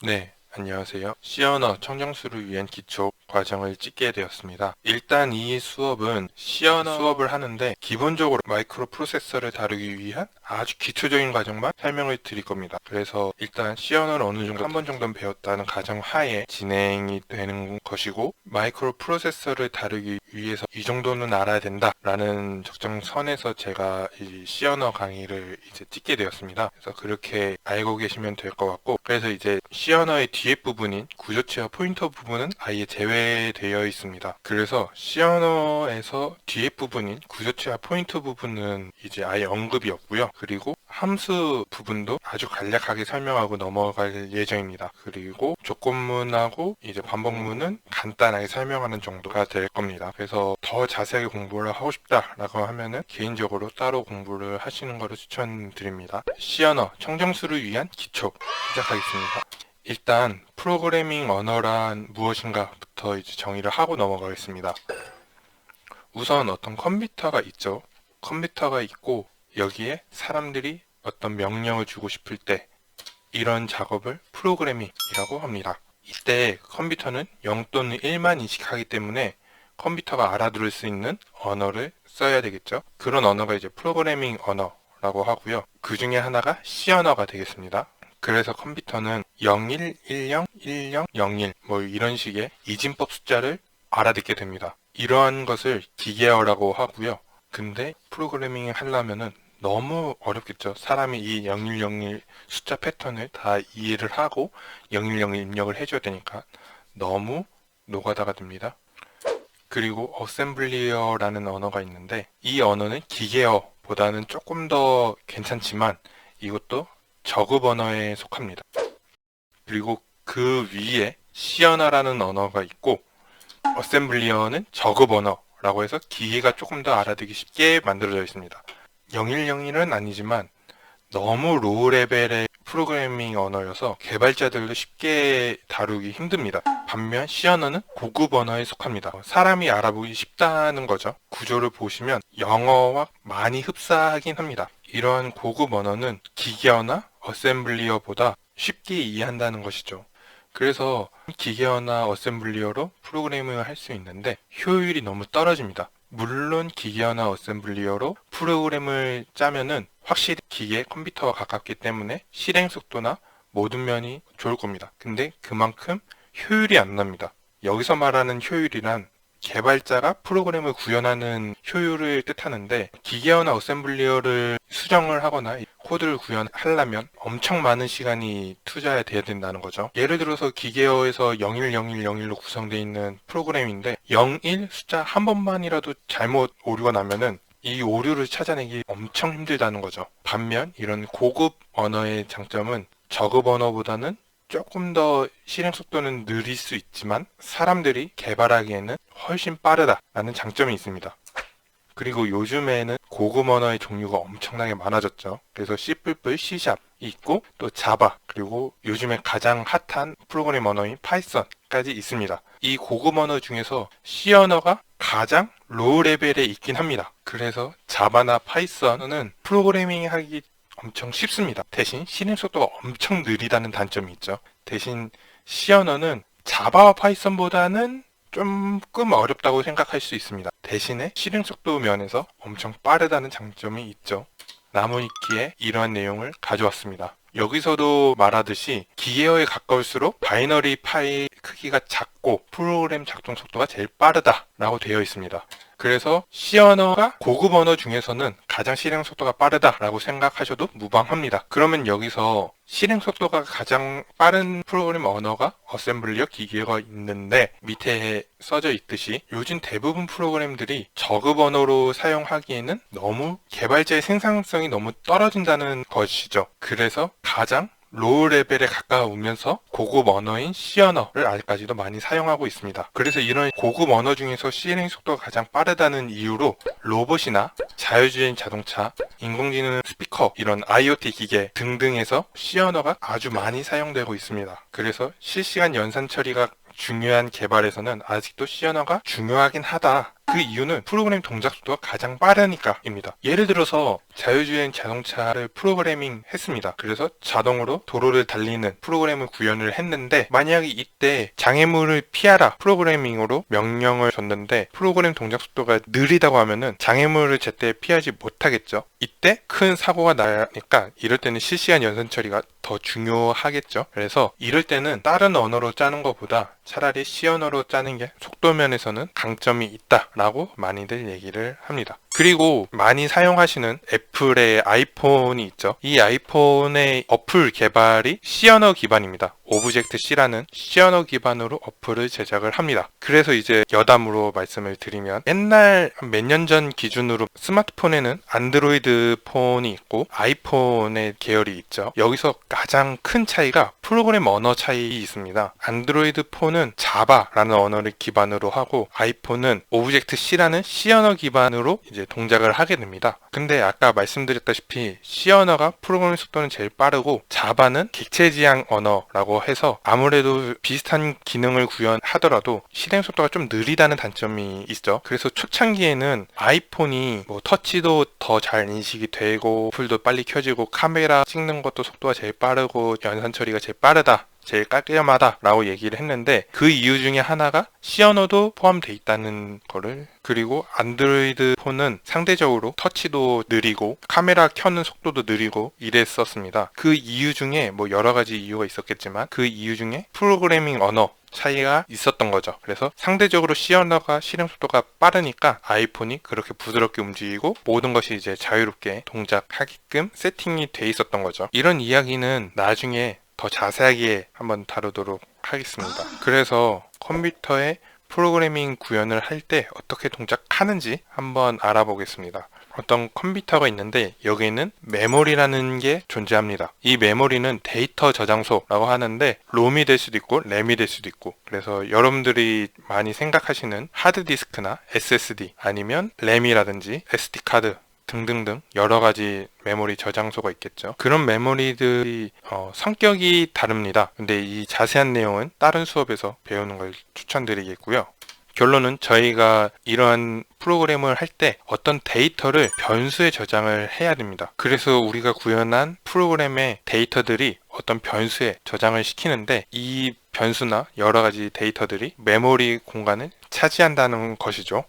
네, 안녕하세요. C 언어 청정수를 위한 기초 과정을 찍게 되었습니다. 일단 이 수업은 C 언어 수업을 하는데 기본적으로 마이크로 프로세서를 다루기 위한 아주 기초적인 과정만 설명을 드릴 겁니다. 그래서 일단 C 언어를 어느 정도 한 번 정도는 배웠다는 가정 하에 진행이 되는 것이고, 마이크로 프로세서를 다루기 위해서 이 정도는 알아야 된다라는 적정선에서 제가 이 C 언어 강의를 이제 찍게 되었습니다. 그래서 그렇게 알고 계시면 될 것 같고, 그래서 이제 C 언어의 뒤에 부분인 구조체와 포인터 부분은 아예 제외되어 있습니다. 그래서 C 언어에서 뒤에 부분인 구조체와 포인터 부분은 이제 아예 언급이 없고요. 그리고 함수 부분도 아주 간략하게 설명하고 넘어갈 예정입니다. 그리고 조건문하고 이제 반복문은 간단하게 설명하는 정도가 될 겁니다. 그래서 더 자세하게 공부를 하고 싶다라고 하면은 개인적으로 따로 공부를 하시는 것을 추천드립니다. C 언어 청정수를 위한 기초 시작하겠습니다. 일단 프로그래밍 언어란 무엇인가부터 이제 정의를 하고 넘어가겠습니다. 우선 어떤 컴퓨터가 있죠. 컴퓨터가 있고 여기에 사람들이 어떤 명령을 주고 싶을 때 이런 작업을 프로그래밍이라고 합니다. 이때 컴퓨터는 0 또는 1만 인식하기 때문에 컴퓨터가 알아들을 수 있는 언어를 써야 되겠죠. 그런 언어가 이제 프로그래밍 언어라고 하고요. 그 중에 하나가 C 언어가 되겠습니다. 그래서 컴퓨터는 01, 10, 10, 01 뭐 이런 식의 이진법 숫자를 알아듣게 됩니다. 이러한 것을 기계어라고 하고요. 근데 프로그래밍을 하려면은 너무 어렵겠죠. 사람이 이 0101 숫자 패턴을 다 이해를 하고 0101 입력을 해줘야 되니까 너무 노가다가 됩니다. 그리고 어셈블리어라는 언어가 있는데 이 언어는 기계어보다는 조금 더 괜찮지만 이것도 저급 언어에 속합니다. 그리고 그 위에 C 언어라는 언어가 있고 어셈블리어는 저급 언어라고 해서 기계가 조금 더 알아듣기 쉽게 만들어져 있습니다. 0101은 아니지만 너무 로우 레벨의 프로그래밍 언어여서 개발자들도 쉽게 다루기 힘듭니다. 반면 C 언어는 고급 언어에 속합니다. 사람이 알아보기 쉽다는 거죠. 구조를 보시면 영어와 많이 흡사하긴 합니다. 이러한 고급 언어는 기계어나 어셈블리어보다 쉽게 이해한다는 것이죠. 그래서 기계어나 어셈블리어로 프로그래밍을 할 수 있는데 효율이 너무 떨어집니다. 물론 기계어나 어셈블리어로 프로그램을 짜면은 확실히 기계, 컴퓨터와 가깝기 때문에 실행 속도나 모든 면이 좋을 겁니다. 근데 그만큼 효율이 안 납니다. 여기서 말하는 효율이란 개발자가 프로그램을 구현하는 효율을 뜻하는데, 기계어나 어셈블리어를 수정을 하거나 코드를 구현하려면 엄청 많은 시간이 투자돼야 된다는 거죠. 예를 들어서 기계어에서 010101로 구성되어 있는 프로그램인데 01 숫자 한 번만이라도 잘못 오류가 나면은 이 오류를 찾아내기 엄청 힘들다는 거죠. 반면 이런 고급 언어의 장점은 저급 언어보다는 조금 더 실행 속도는 느릴 수 있지만 사람들이 개발하기에는 훨씬 빠르다라는 장점이 있습니다. 그리고 요즘에는 고급 언어의 종류가 엄청나게 많아졌죠. 그래서 C++, C샵이 있고 또 자바, 그리고 요즘에 가장 핫한 프로그래밍 언어인 파이썬까지 있습니다. 이 고급 언어 중에서 C 언어가 가장 로우 레벨에 있긴 합니다. 그래서 자바나 파이썬은 프로그래밍 하기 엄청 쉽습니다. 대신 실행 속도가 엄청 느리다는 단점이 있죠. 대신 C 언어는 자바와 파이썬보다는 조금 어렵다고 생각할 수 있습니다. 대신에 실행 속도 면에서 엄청 빠르다는 장점이 있죠. 나무위키에 이러한 내용을 가져왔습니다. 여기서도 말하듯이 기계어에 가까울수록 바이너리 파일 크기가 작고 프로그램 작동 속도가 제일 빠르다라고 되어 있습니다. 그래서 C 언어가 고급 언어 중에서는 가장 실행 속도가 빠르다라고 생각하셔도 무방합니다. 그러면 여기서 실행 속도가 가장 빠른 프로그램 언어가 어셈블리어 기계어가 있는데, 밑에 써져 있듯이 요즘 대부분 프로그램들이 저급 언어로 사용하기에는 너무 개발자의 생산성이 너무 떨어진다는 것이죠. 그래서 가장 로우 레벨에 가까우면서 고급 언어인 C 언어를 아직까지도 많이 사용하고 있습니다. 그래서 이런 고급 언어 중에서 실행 속도가 가장 빠르다는 이유로 로봇이나 자율주행 자동차, 인공지능 스피커, 이런 IoT 기계 등등에서 C 언어가 아주 많이 사용되고 있습니다. 그래서 실시간 연산 처리가 중요한 개발에서는 아직도 C 언어가 중요하긴 하다. 그 이유는 프로그램 동작 속도가 가장 빠르니까입니다. 예를 들어서 자율주행 자동차를 프로그래밍 했습니다. 그래서 자동으로 도로를 달리는 프로그램을 구현을 했는데, 만약에 이때 장애물을 피하라 프로그래밍으로 명령을 줬는데 프로그램 동작 속도가 느리다고 하면은 장애물을 제때 피하지 못하겠죠. 이때 큰 사고가 나니까 이럴 때는 실시간 연산 처리가 더 중요하겠죠. 그래서 이럴 때는 다른 언어로 짜는 것보다 차라리 C 언어로 짜는 게 속도 면에서는 강점이 있다라고 많이들 얘기를 합니다. 그리고 많이 사용하시는 애플의 아이폰이 있죠. 이 아이폰의 어플 개발이 C 언어 기반입니다. 오브젝트 C라는 C 언어 기반으로 어플을 제작을 합니다. 그래서 이제 여담으로 말씀을 드리면, 옛날 몇 년 전 기준으로 스마트폰에는 안드로이드 폰이 있고 아이폰의 계열이 있죠. 여기서 가장 큰 차이가 프로그램 언어 차이 있습니다. 안드로이드 폰은 자바라는 언어를 기반으로 하고 아이폰은 오브젝트 C라는 C 언어 기반으로 이제 동작을 하게 됩니다. 근데 아까 말씀드렸다시피 C 언어가 프로그래밍 속도는 제일 빠르고 자바는 객체 지향 언어라고 해서 아무래도 비슷한 기능을 구현하더라도 실행 속도가 좀 느리다는 단점이 있죠. 그래서 초창기에는 아이폰이 뭐 터치도 더 잘 인식이 되고 어플도 빨리 켜지고 카메라 찍는 것도 속도가 제일 빠르고 연산 처리가 제일 빠르다, 제일 깔끔하다 라고 얘기를 했는데, 그 이유 중에 하나가 C 언어도 포함되어 있다는 거를, 그리고 안드로이드 폰은 상대적으로 터치도 느리고 카메라 켜는 속도도 느리고 이랬었습니다. 그 이유 중에 뭐 여러 가지 이유가 있었겠지만 그 이유 중에 프로그래밍 언어 차이가 있었던 거죠. 그래서 상대적으로 C 언어가 실행 속도가 빠르니까 아이폰이 그렇게 부드럽게 움직이고 모든 것이 이제 자유롭게 동작하게끔 세팅이 돼 있었던 거죠. 이런 이야기는 나중에 더 자세하게 한번 다루도록 하겠습니다. 그래서 컴퓨터에 프로그래밍 구현을 할 때 어떻게 동작하는지 한번 알아보겠습니다. 어떤 컴퓨터가 있는데 여기에는 메모리라는 게 존재합니다. 이 메모리는 데이터 저장소라고 하는데 롬이 될 수도 있고 램이 될 수도 있고, 그래서 여러분들이 많이 생각하시는 하드디스크나 SSD 아니면 램이라든지 SD카드 등등등 여러 가지 메모리 저장소가 있겠죠. 그런 메모리들이 성격이 다릅니다. 근데 이 자세한 내용은 다른 수업에서 배우는 걸 추천드리겠고요. 결론은 저희가 이러한 프로그램을 할 때 어떤 데이터를 변수에 저장을 해야 됩니다. 그래서 우리가 구현한 프로그램의 데이터들이 어떤 변수에 저장을 시키는데 이 변수나 여러 가지 데이터들이 메모리 공간을 차지한다는 것이죠.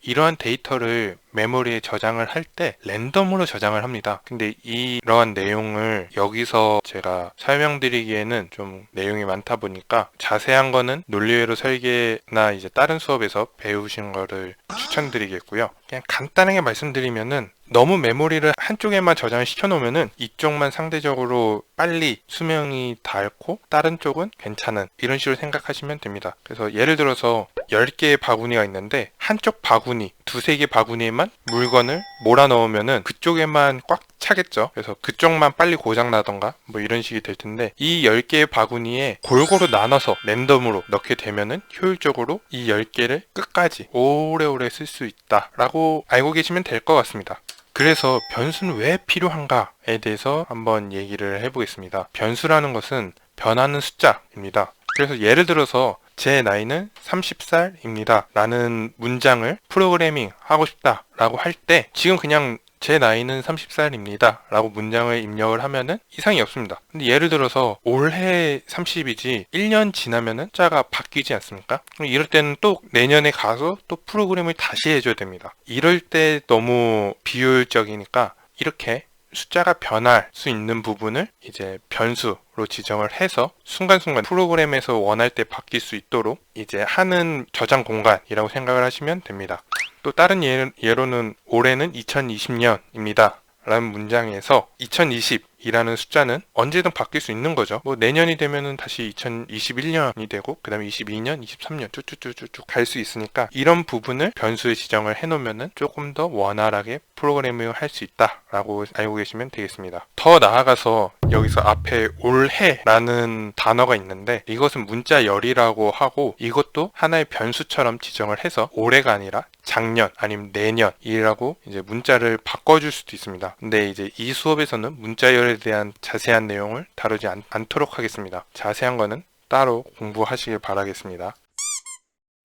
이러한 데이터를 메모리에 저장을 할 때 랜덤으로 저장을 합니다. 근데 이러한 내용을 여기서 제가 설명드리기에는 좀 내용이 많다 보니까 자세한 거는 논리회로 설계나 이제 다른 수업에서 배우신 거를 추천드리겠고요. 그냥 간단하게 말씀드리면은, 너무 메모리를 한쪽에만 저장을 시켜 놓으면은 이쪽만 상대적으로 빨리 수명이 닳고 다른 쪽은 괜찮은, 이런 식으로 생각하시면 됩니다. 그래서 예를 들어서 10개의 바구니가 있는데 한쪽 바구니, 두세 개 바구니에만 물건을 몰아 넣으면은 그쪽에만 꽉 차겠죠. 그래서 그쪽만 빨리 고장나던가 뭐 이런 식이 될 텐데, 이 10개의 바구니에 골고루 나눠서 랜덤으로 넣게 되면은 효율적으로 이 10개를 끝까지 오래오래 쓸 수 있다라고 알고 계시면 될 것 같습니다. 그래서 변수는 왜 필요한가에 대해서 한번 얘기를 해보겠습니다. 변수라는 것은 변하는 숫자입니다. 그래서 예를 들어서 제 나이는 30살입니다 라는 문장을 프로그래밍 하고 싶다 라고 할 때, 지금 그냥 제 나이는 30살입니다 라고 문장을 입력을 하면은 이상이 없습니다. 근데 예를 들어서 올해 30이지 1년 지나면은 숫자가 바뀌지 않습니까? 이럴 때는 또 내년에 가서 또 프로그램을 다시 해줘야 됩니다. 이럴 때 너무 비효율적이니까 이렇게 숫자가 변할 수 있는 부분을 이제 변수로 지정을 해서 순간순간 프로그램에서 원할 때 바뀔 수 있도록 이제 하는 저장 공간이라고 생각을 하시면 됩니다. 또 다른 예로는 올해는 2020년입니다 라는 문장에서 2020이라는 숫자는 언제든 바뀔 수 있는 거죠. 뭐 내년이 되면은 다시 2021년이 되고 그 다음에 22년, 23년 쭉쭉쭉쭉 갈 수 있으니까 이런 부분을 변수에 지정을 해놓으면은 조금 더 원활하게 프로그래밍을 할 수 있다라고 알고 계시면 되겠습니다. 더 나아가서 여기서 앞에 올해라는 단어가 있는데 이것은 문자열이라고 하고, 이것도 하나의 변수처럼 지정을 해서 올해가 아니라 작년 아니면 내년이라고 이제 문자를 바꿔줄 수도 있습니다. 근데 이제 이 수업에서는 문자열에 대한 자세한 내용을 다루지 않도록 하겠습니다. 자세한 거는 따로 공부하시길 바라겠습니다.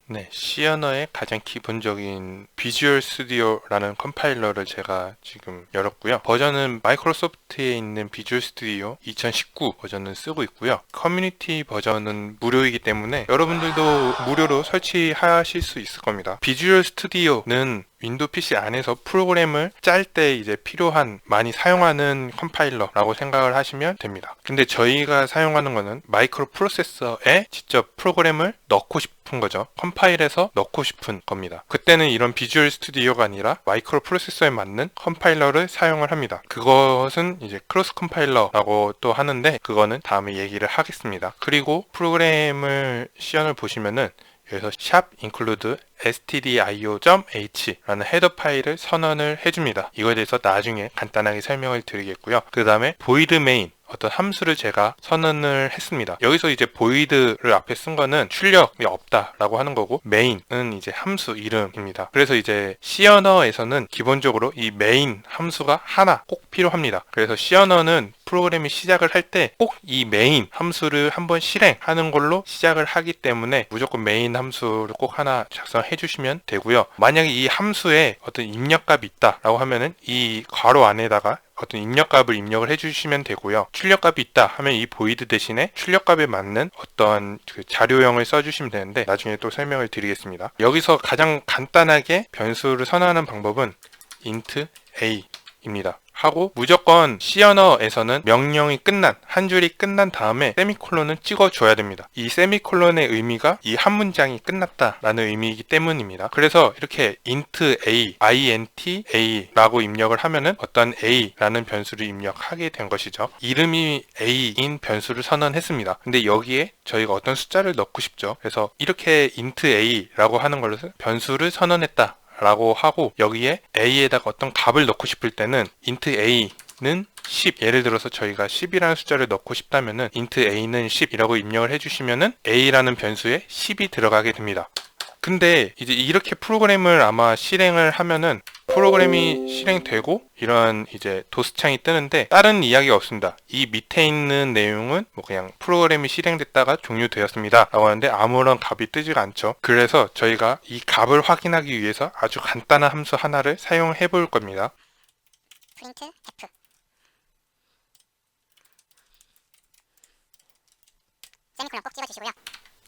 네, C 언어의 가장 기본적인 비주얼 스튜디오라는 컴파일러를 제가 지금 열었고요. 버전은 마이크로소프트에 있는 비주얼 스튜디오 2019 버전을 쓰고 있고요. 커뮤니티 버전은 무료이기 때문에 여러분들도 무료로 설치하실 수 있을 겁니다. 비주얼 스튜디오는 윈도우 PC 안에서 프로그램을 짤 때 이제 필요한 많이 사용하는 컴파일러라고 생각을 하시면 됩니다. 근데 저희가 사용하는 거는 마이크로 프로세서에 직접 프로그램을 넣고 싶은 거죠. 컴파일해서 넣고 싶은 겁니다. 그때는 이런 비주얼 스튜디오가 아니라 마이크로 프로세서에 맞는 컴파일러를 사용을 합니다. 그것은 이제 크로스 컴파일러라고 또 하는데 그거는 다음에 얘기를 하겠습니다. 그리고 프로그램을 시연을 보시면은 여기서 샵 include stdio.h 라는 헤더 파일을 선언을 해줍니다. 이거에 대해서 나중에 간단하게 설명을 드리겠고요. 그 다음에 void main 어떤 함수를 제가 선언을 했습니다. 여기서 이제 void를 앞에 쓴 거는 출력이 없다라고 하는 거고 main은 이제 함수 이름입니다. 그래서 이제 C 언어에서는 기본적으로 이 main 함수가 하나 꼭 필요합니다. 그래서 C 언어는 프로그램이 시작을 할 때 꼭 이 main 함수를 한번 실행하는 걸로 시작을 하기 때문에 무조건 main 함수를 꼭 하나 작성해 주시면 되고요. 만약에 이 함수에 어떤 입력값이 있다라고 하면은 이 괄호 안에다가 어떤 입력값을 입력을 해주시면 되고요. 출력값이 있다 하면 이 void 대신에 출력값에 맞는 어떤 그 자료형을 써주시면 되는데 나중에 또 설명을 드리겠습니다. 여기서 가장 간단하게 변수를 선언하는 방법은 int a입니다. 하고 무조건 C 언어에서는 명령이 끝난 한 줄이 끝난 다음에 세미콜론을 찍어줘야 됩니다. 이 세미콜론의 의미가 이 한 문장이 끝났다라는 의미이기 때문입니다. 그래서 이렇게 int a, int a라고 입력을 하면은 어떤 a라는 변수를 입력하게 된 것이죠. 이름이 a인 변수를 선언했습니다. 근데 여기에 저희가 어떤 숫자를 넣고 싶죠. 그래서 이렇게 int a라고 하는 걸로 변수를 선언했다 라고 하고 여기에 a에다가 어떤 값을 넣고 싶을 때는 int a는 10 예를 들어서 저희가 10이라는 숫자를 넣고 싶다면은 int a는 10이라고 입력을 해주시면은 a라는 변수에 10이 들어가게 됩니다. 근데 이제 이렇게 프로그램을 아마 실행을 하면은 프로그램이 실행되고 이런 이제 도스창이 뜨는데 다른 이야기가 없습니다. 이 밑에 있는 내용은 뭐 그냥 프로그램이 실행됐다가 종료되었습니다 라고 하는데 아무런 값이 뜨지가 않죠. 그래서 저희가 이 값을 확인하기 위해서 아주 간단한 함수 하나를 사용해 볼 겁니다. print f 세미콜론 꼭 찍어주시고요.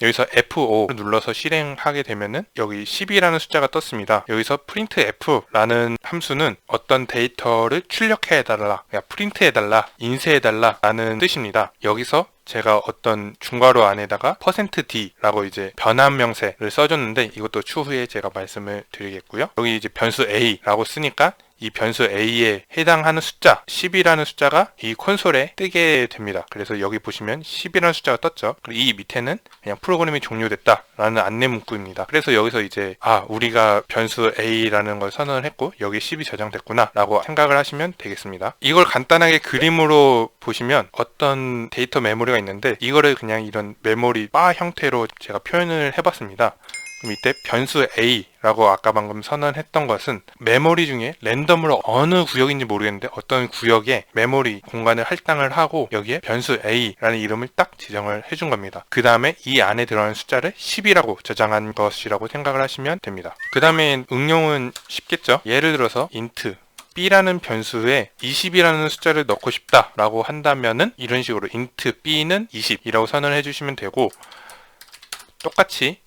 여기서 F5를 눌러서 실행하게 되면은 여기 10이라는 숫자가 떴습니다. 여기서 printf라는 함수는 어떤 데이터를 출력해달라, 프린트해달라, 인쇄해달라 라는 뜻입니다. 여기서 제가 어떤 중괄호 안에다가 %d라고 이제 변환 명세를 써줬는데 이것도 추후에 제가 말씀을 드리겠고요. 여기 이제 변수 a라고 쓰니까 이 변수 a에 해당하는 숫자 10이라는 숫자가 이 콘솔에 뜨게 됩니다. 그래서 여기 보시면 10이라는 숫자가 떴죠. 그리고 이 밑에는 그냥 프로그램이 종료됐다 라는 안내 문구입니다. 그래서 여기서 이제 우리가 변수 a라는 걸 선언을 했고 여기 10이 저장됐구나 라고 생각을 하시면 되겠습니다. 이걸 간단하게 그림으로 보시면 어떤 데이터 메모리가 있는데 이거를 그냥 이런 메모리 바 형태로 제가 표현을 해봤습니다. 그럼 이때 변수 a라고 아까 방금 선언했던 것은 메모리 중에 랜덤으로 어느 구역인지 모르겠는데 어떤 구역에 메모리 공간을 할당을 하고 여기에 변수 a라는 이름을 딱 지정을 해준 겁니다. 그 다음에 이 안에 들어가는 숫자를 10이라고 저장한 것이라고 생각을 하시면 됩니다. 그 다음에 응용은 쉽겠죠. 예를 들어서 int b라는 변수에 20이라는 숫자를 넣고 싶다라고 한다면은 이런 식으로 int b는 20이라고 선언을 해주시면 되고 똑같이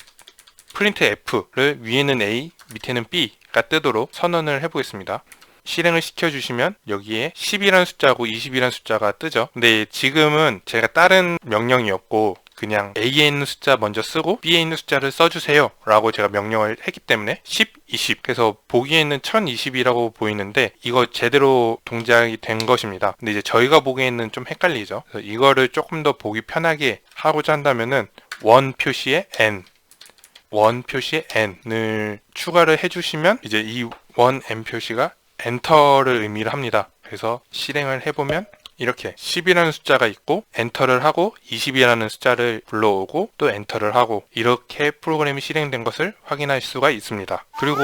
printf를 위에는 a, 밑에는 b가 뜨도록 선언을 해보겠습니다. 실행을 시켜주시면 여기에 10이라는 숫자하고 20이라는 숫자가 뜨죠. 근데 지금은 제가 다른 명령이었고 그냥 A에 있는 숫자 먼저 쓰고 B에 있는 숫자를 써주세요 라고 제가 명령을 했기 때문에 10, 20 그래서 보기에는 1020이라고 보이는데 이거 제대로 동작이 된 것입니다. 근데 이제 저희가 보기에는 좀 헷갈리죠. 그래서 이거를 조금 더 보기 편하게 하고자 한다면은 원 표시에 n 원 표시에 n을 추가를 해주시면 이제 이 원 n 표시가 엔터를 의미를 합니다. 그래서 실행을 해보면 이렇게 10이라는 숫자가 있고 엔터를 하고 20이라는 숫자를 불러오고 또 엔터를 하고 이렇게 프로그램이 실행된 것을 확인할 수가 있습니다. 그리고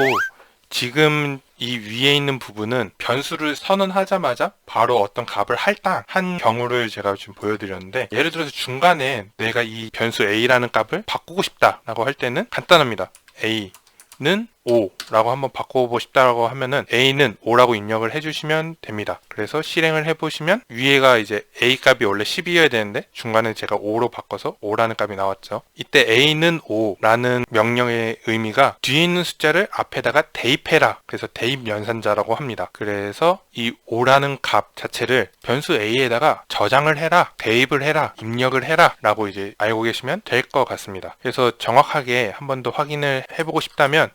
지금 이 위에 있는 부분은 변수를 선언하자마자 바로 어떤 값을 할당한 경우를 제가 지금 보여드렸는데, 예를 들어서 중간에 내가 이 변수 a라는 값을 바꾸고 싶다라고 할 때는 간단합니다. a는 5라고 한번 바꿔보고 싶다라고 하면은 a는 5라고 입력을 해주시면 됩니다. 그래서 실행을 해보시면 위에가 이제 a 값이 원래 10이어야 되는데 중간에 제가 5로 바꿔서 5라는 값이 나왔죠. 이때 a는 5라는 명령의 의미가 뒤에 있는 숫자를 앞에다가 대입해라, 그래서 대입 연산자라고 합니다. 그래서 이 5라는 값 자체를 변수 a에다가 저장을 해라, 대입을 해라, 입력을 해라 라고 이제 알고 계시면 될 것 같습니다. 그래서 정확하게 한 번 더 확인을 해보고 싶다면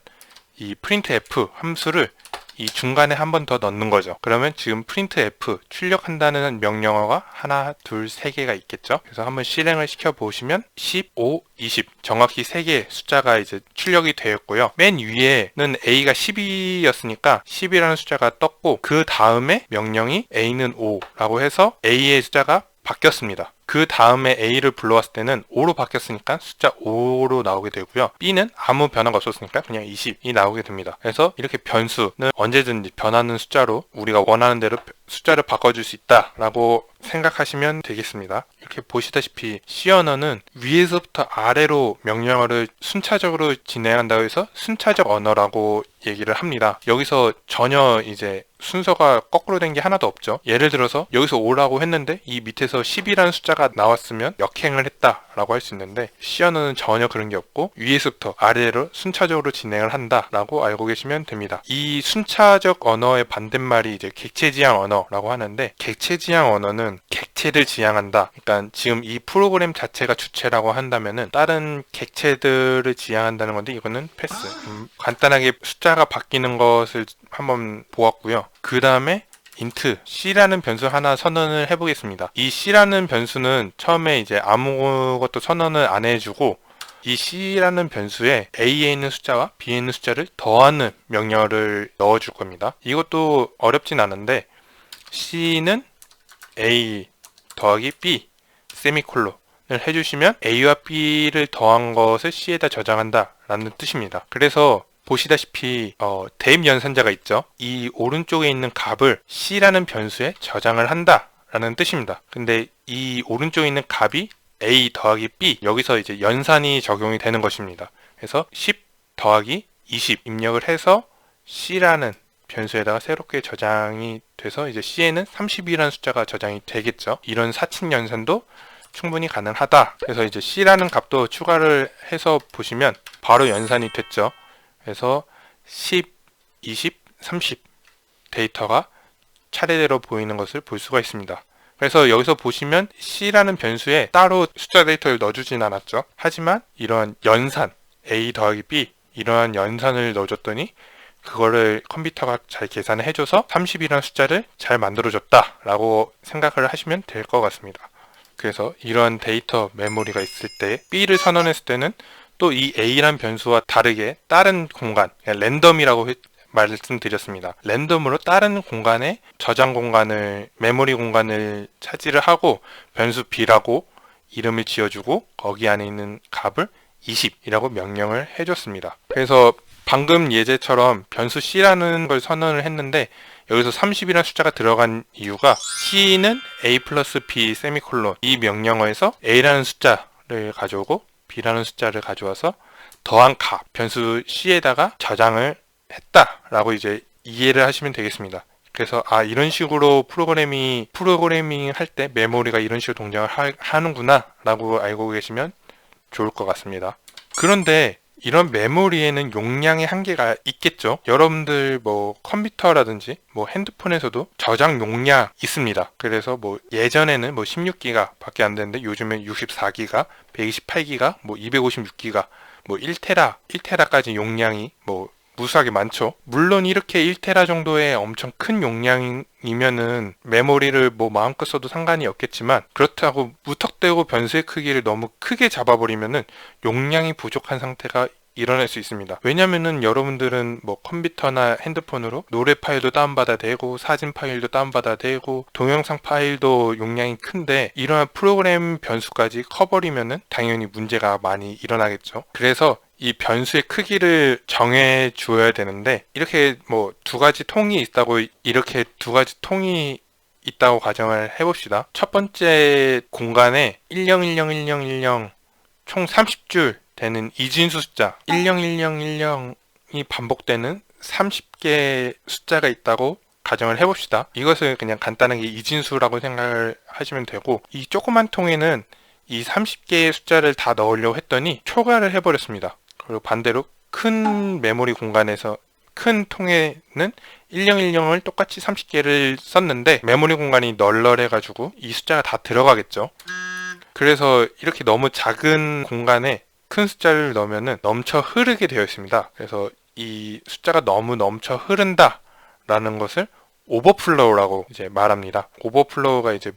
이 printf 함수를 이 중간에 한 번 더 넣는 거죠. 그러면 지금 printf 출력한다는 명령어가 하나, 둘, 세 개가 있겠죠. 그래서 한번 실행을 시켜 보시면 15, 20 정확히 3개의 숫자가 이제 출력이 되었고요. 맨 위에는 a가 10이었으니까 10이라는 숫자가 떴고, 그 다음에 명령이 a는 5라고 해서 a의 숫자가 바뀌었습니다. 그 다음에 a를 불러왔을 때는 5로 바뀌었으니까 숫자 5로 나오게 되고요. b는 아무 변화가 없었으니까 그냥 20이 나오게 됩니다. 그래서 이렇게 변수는 언제든지 변하는 숫자로 우리가 원하는 대로 숫자를 바꿔줄 수 있다라고 생각하시면 되겠습니다. 이렇게 보시다시피 C 언어는 위에서부터 아래로 명령어를 순차적으로 진행한다고 해서 순차적 언어라고 얘기를 합니다. 여기서 전혀 이제 순서가 거꾸로 된 게 하나도 없죠. 예를 들어서 여기서 5라고 했는데 이 밑에서 10이라는 숫자가 나왔으면 역행을 했다라고 할 수 있는데, C 언어는 전혀 그런 게 없고 위에서부터 아래로 순차적으로 진행을 한다라고 알고 계시면 됩니다. 이 순차적 언어의 반대말이 이제 객체지향 언어라고 하는데, 객체지향 언어는 객체를 지향한다. 그러니까 지금 이 프로그램 자체가 주체라고 한다면은 다른 객체들을 지향한다는 건데, 이거는 패스. 간단하게 숫자가 바뀌는 것을 한번 보았고요. 그 다음에 int c라는 변수 하나 선언을 해보겠습니다. 이 c라는 변수는 처음에 이제 아무것도 선언을 안 해주고 이 c라는 변수에 a에 있는 숫자와 b에 있는 숫자를 더하는 명령어를 넣어줄 겁니다. 이것도 어렵진 않은데, c는 a 더하기 b 세미콜론을 해주시면 a와 b를 더한 것을 c에다 저장한다 라는 뜻입니다. 그래서 보시다시피 대입 연산자가 있죠. 이 오른쪽에 있는 값을 c라는 변수에 저장을 한다 라는 뜻입니다. 근데 이 오른쪽에 있는 값이 a 더하기 b, 여기서 이제 연산이 적용이 되는 것입니다. 그래서 10 더하기 20 입력을 해서 c라는 변수에다가 새롭게 저장이 돼서 이제 c에는 30이라는 숫자가 저장이 되겠죠. 이런 사칙 연산도 충분히 가능하다. 그래서 이제 c라는 값도 추가를 해서 보시면 바로 연산이 됐죠. 그래서 10, 20, 30 데이터가 차례대로 보이는 것을 볼 수가 있습니다. 그래서 여기서 보시면 c라는 변수에 따로 숫자 데이터를 넣어주진 않았죠. 하지만 이러한 연산, a 더하기 b 이러한 연산을 넣어줬더니 그거를 컴퓨터가 잘 계산을 해줘서 30이라는 숫자를 잘 만들어줬다 라고 생각을 하시면 될 것 같습니다. 그래서 이러한 데이터 메모리가 있을 때 b를 선언했을 때는 또 이 a란 변수와 다르게 다른 공간, 랜덤이라고 말씀드렸습니다. 랜덤으로 다른 공간에 저장 공간을, 메모리 공간을 차지를 하고 변수 b라고 이름을 지어주고 거기 안에 있는 값을 20이라고 명령을 해줬습니다. 그래서 방금 예제처럼 변수 c라는 걸 선언을 했는데 여기서 30이라는 숫자가 들어간 이유가 c는 a 플러스 b 세미콜론, 이 명령어에서 a라는 숫자를 가져오고 b라는 숫자를 가져와서 더한 값, 변수 c에다가 저장을 했다라고 이제 이해를 하시면 되겠습니다. 그래서 이런 식으로 프로그래밍 할 때 메모리가 이런 식으로 동작을 하는구나 라고 알고 계시면 좋을 것 같습니다. 그런데 이런 메모리에는 용량의 한계가 있겠죠. 여러분들 뭐 컴퓨터라든지 뭐 핸드폰에서도 저장 용량 있습니다. 그래서 뭐 예전에는 뭐 16기가 밖에 안 되는데 요즘엔 64기가, 128기가, 뭐 256기가, 뭐 1테라까지 용량이 뭐 무수하게 많죠. 물론 이렇게 1테라 정도의 엄청 큰 용량이면은 메모리를 뭐 마음껏 써도 상관이 없겠지만, 그렇다고 무턱대고 변수의 크기를 너무 크게 잡아버리면은 용량이 부족한 상태가 일어날 수 있습니다. 왜냐면은 여러분들은 뭐 컴퓨터나 핸드폰으로 노래 파일도 다운받아야 되고 사진 파일도 다운받아야 되고 동영상 파일도 용량이 큰데 이러한 프로그램 변수까지 커버리면은 당연히 문제가 많이 일어나겠죠. 그래서 이 변수의 크기를 정해 주어야 되는데, 이렇게 뭐 두 가지 통이 있다고, 이렇게 두 가지 통이 있다고 가정을 해봅시다. 첫 번째 공간에 10101010 총 30줄 되는 이진수 숫자 101010이 반복되는 30개의 숫자가 있다고 가정을 해봅시다. 이것을 그냥 간단하게 이진수라고 생각을 하시면 되고, 이 조그만 통에는 이 30개의 숫자를 다 넣으려고 했더니 초과를 해버렸습니다. 그리고 반대로 큰 메모리 공간에서 큰 통에는 1010을 똑같이 30개를 썼는데 메모리 공간이 널널해가지고 이 숫자가 다 들어가겠죠. 그래서 이렇게 너무 작은 공간에 큰 숫자를 넣으면 넘쳐 흐르게 되어 있습니다. 그래서 이 숫자가 너무 넘쳐 흐른다 라는 것을 오버플로우라고 이제 말합니다. 오버플로우가 이제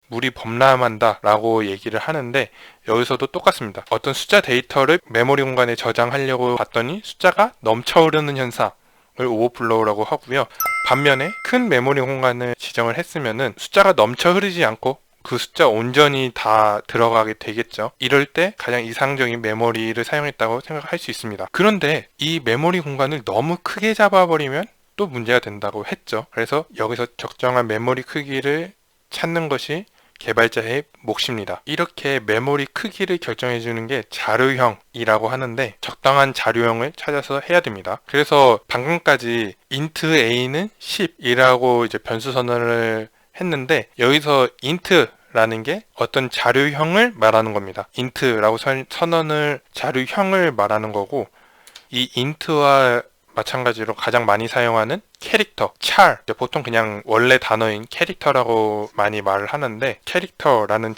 물이 범람한다 라고 얘기를 하는데, 여기서도 똑같습니다. 어떤 숫자 데이터를 메모리 공간에 저장하려고 봤더니 숫자가 넘쳐 흐르는 현상을 오버플로우라고 하고요. 반면에 큰 메모리 공간을 지정을 했으면은 숫자가 넘쳐 흐르지 않고 그 숫자 온전히 다 들어가게 되겠죠. 이럴 때 가장 이상적인 메모리를 사용했다고 생각할 수 있습니다. 그런데 이 메모리 공간을 너무 크게 잡아버리면 또 문제가 된다고 했죠. 그래서 여기서 적정한 메모리 크기를 찾는 것이 개발자의 몫입니다. 이렇게 메모리 크기를 결정해 주는 게 자료형이라고 하는데, 적당한 자료형을 찾아서 해야 됩니다. 그래서 방금까지 int a는 10이라고 이제 변수 선언을 했는데, 여기서 int라는 게 어떤 자료형을 말하는 겁니다. int라고 선언을 자료형을 말하는 거고, 이 int와 마찬가지로 가장 많이 사용하는 캐릭터, char, 보통 그냥 원래 단어인 캐릭터라고 많이 말을 하는데, 캐릭터라는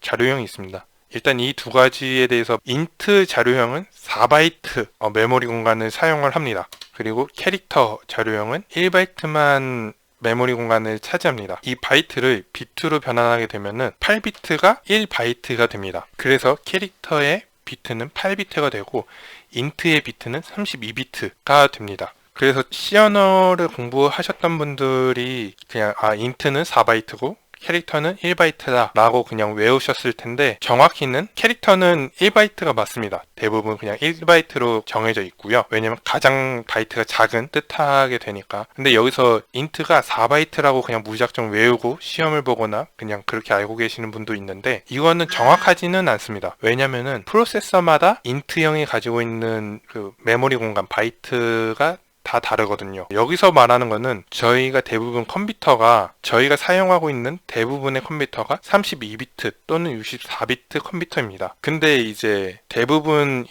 자료형이 있습니다. 일단 이 두 가지에 대해서 int 자료형은 4바이트 메모리 공간을 사용을 합니다. 그리고 캐릭터 자료형은 1바이트만 메모리 공간을 차지합니다. 이 바이트를 비트로 변환하게 되면은 8비트가 1바이트가 됩니다. 그래서 캐릭터의 비트는 8비트가 되고 int의 비트는 32비트가 됩니다. 그래서 C 언어를 공부하셨던 분들이 그냥 int는 4바이트고 캐릭터는 1바이트다 라고 그냥 외우셨을 텐데, 정확히는 캐릭터는 1바이트가 맞습니다. 대부분 그냥 1바이트로 정해져 있고요. 왜냐면 가장 바이트가 작은 뜻하게 되니까. 근데 여기서 int가 4바이트라고 그냥 무작정 외우고 시험을 보거나 그냥 그렇게 알고 계시는 분도 있는데, 이거는 정확하지는 않습니다. 왜냐면은 프로세서마다 int형이 가지고 있는 그 메모리 공간 바이트가 다 다르거든요. 여기서 말하는 거는 저희가 사용하고 있는 대부분의 컴퓨터가 32비트 또는 64비트 컴퓨터입니다. 근데 이제 대부분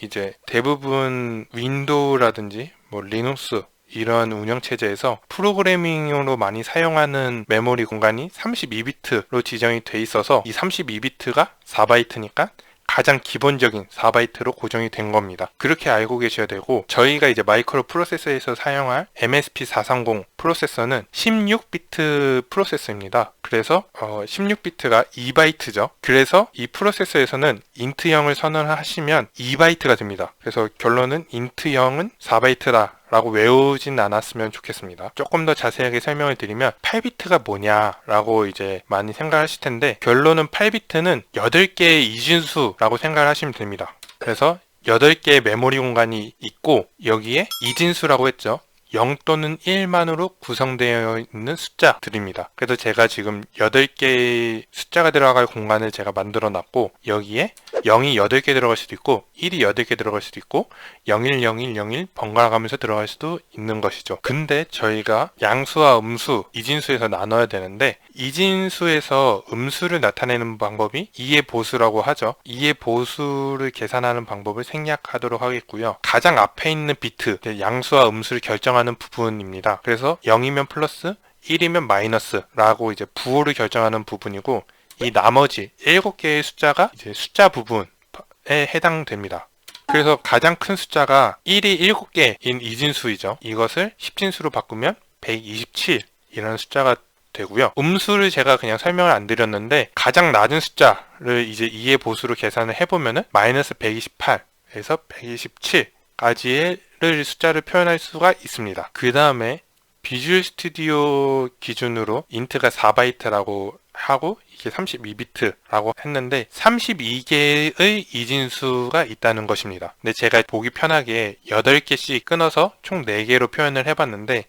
윈도우라든지 뭐 리눅스 이런 운영체제에서 프로그래밍으로 많이 사용하는 메모리 공간이 32비트로 지정이 돼 있어서 이 32비트가 4바이트니까 가장 기본적인 4바이트로 고정이 된 겁니다. 그렇게 알고 계셔야 되고, 저희가 이제 마이크로 프로세서에서 사용할 MSP430 프로세서는 16비트 프로세서입니다. 그래서 16비트가 2바이트죠. 그래서 이 프로세서에서는 int형을 선언하시면 2바이트가 됩니다. 그래서 결론은 int형은 4바이트다 라고 외우진 않았으면 좋겠습니다. 조금 더 자세하게 설명을 드리면 8비트가 뭐냐라고 이제 많이 생각하실 텐데, 결론은 8비트는 8개의 이진수라고 생각을 하시면 됩니다. 그래서 8개의 메모리 공간이 있고, 여기에 이진수라고 했죠. 0 또는 1만으로 구성되어 있는 숫자들입니다. 그래서 제가 지금 8개의 숫자가 들어갈 공간을 제가 만들어 놨고, 여기에 0이 8개 들어갈 수도 있고 1이 8개 들어갈 수도 있고 010101 번갈아 가면서 들어갈 수도 있는 것이죠. 근데 저희가 양수와 음수, 이진수에서 나눠야 되는데, 이진수에서 음수를 나타내는 방법이 2의 보수라고 하죠. 2의 보수를 계산하는 방법을 생략하도록 하겠고요. 가장 앞에 있는 비트, 양수와 음수를 결정하는 부분입니다. 그래서 0이면 플러스, 1이면 마이너스라고 이제 부호를 결정하는 부분이고, 이 나머지 7개의 숫자가 이제 숫자 부분에 해당됩니다. 그래서 가장 큰 숫자가 1이 7개인 이진수이죠. 이것을 10진수로 바꾸면 127이라는 숫자가 되고요. 음수를 제가 그냥 설명을 안 드렸는데, 가장 낮은 숫자를 이제 2의 보수로 계산을 해보면은 마이너스 128에서 127까지의 숫자를 표현할 수가 있습니다. 그 다음에 비주얼 스튜디오 기준으로 int가 4바이트라고 하고 이게 32비트라고 했는데 32개의 이진수가 있다는 것입니다. 근데 제가 보기 편하게 8개씩 끊어서 총 4개로 표현을 해봤는데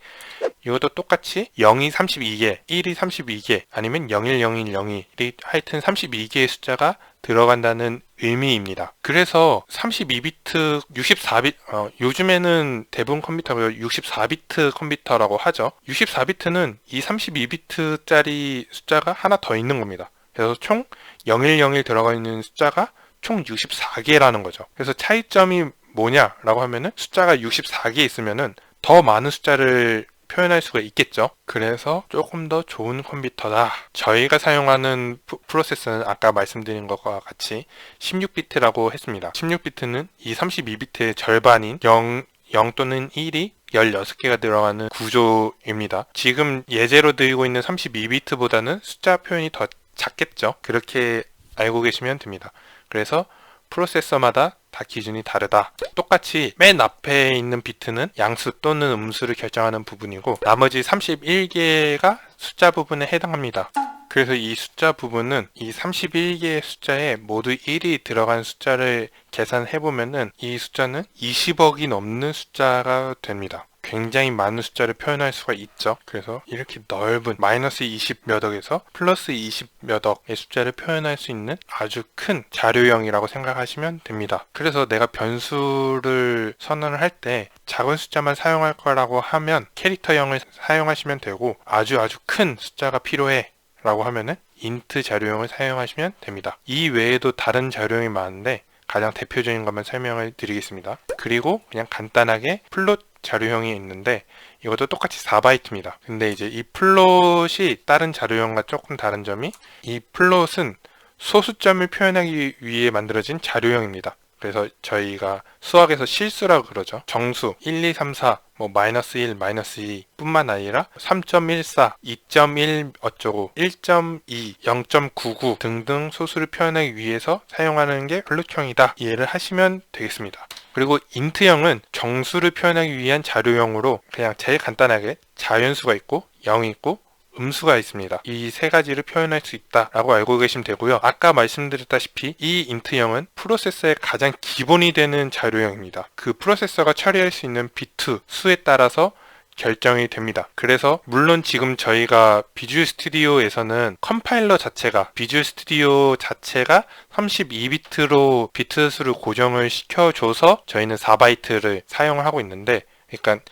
이것도 똑같이 0이 32개, 1이 32개, 아니면 01010이 하여튼 32개의 숫자가 들어간다는 의미입니다. 그래서 32비트, 64비트, 요즘에는 대부분 컴퓨터가 64비트 컴퓨터라고 하죠. 64비트는 이 32비트짜리 숫자가 하나 더 있는 겁니다. 그래서 총 0101 들어가 있는 숫자가 총 64개라는 거죠. 그래서 차이점이 뭐냐라고 하면은 숫자가 64개 있으면은 더 많은 숫자를 표현할 수가 있겠죠. 그래서 조금 더 좋은 컴퓨터다. 저희가 사용하는 프로세서는 아까 말씀드린 것과 같이 16비트라고 했습니다. 16비트는 이 32비트의 절반인 0 또는 1이 16개가 들어가는 구조입니다. 지금 예제로 드리고 있는 32비트보다는 숫자 표현이 더 작겠죠. 그렇게 알고 계시면 됩니다. 그래서 프로세서마다 다 기준이 다르다. 똑같이 맨 앞에 있는 비트는 양수 또는 음수를 결정하는 부분이고 나머지 31개가 숫자 부분에 해당합니다. 그래서 이 숫자 부분은 이 31개의 숫자에 모두 1이 들어간 숫자를 계산해보면은 이 숫자는 20억이 넘는 숫자가 됩니다. 굉장히 많은 숫자를 표현할 수가 있죠. 그래서 이렇게 넓은 마이너스 20 몇 억에서 플러스 20 몇 억의 숫자를 표현할 수 있는 아주 큰 자료형이라고 생각하시면 됩니다. 그래서 내가 변수를 선언을 할 때 작은 숫자만 사용할 거라고 하면 캐릭터형을 사용하시면 되고 아주 큰 숫자가 필요해 라고 하면은 인트 자료형을 사용하시면 됩니다. 이 외에도 다른 자료형이 많은데 가장 대표적인 것만 설명을 드리겠습니다. 그리고 그냥 간단하게 플롯 자료형이 있는데 이것도 똑같이 4바이트입니다. 근데 이제 이 플롯이 다른 자료형과 조금 다른 점이 이 플롯은 소수점을 표현하기 위해 만들어진 자료형입니다. 그래서 저희가 수학에서 실수라고 그러죠. 정수 1, 2, 3, 4, 마이너스 1, 마이너스 2 뿐만 아니라 3.14, 2.1 어쩌고, 1.2, 0.99 등등 소수를 표현하기 위해서 사용하는 게 플롯형이다. 이해를 하시면 되겠습니다. 그리고 인트형은 정수를 표현하기 위한 자료형으로 그냥 제일 간단하게 자연수가 있고 0이 있고 음수가 있습니다. 이 세 가지를 표현할 수 있다라고 알고 계시면 되고요. 아까 말씀드렸다시피 이 인트형은 프로세서의 가장 기본이 되는 자료형입니다. 그 프로세서가 처리할 수 있는 비트 수에 따라서 결정이 됩니다. 그래서 물론 지금 저희가 비주얼 스튜디오에서는 컴파일러 자체가 비주얼 스튜디오 자체가 32비트로 비트 수를 고정을 시켜줘서 저희는 4바이트를 사용을 하고 있는데 그러니까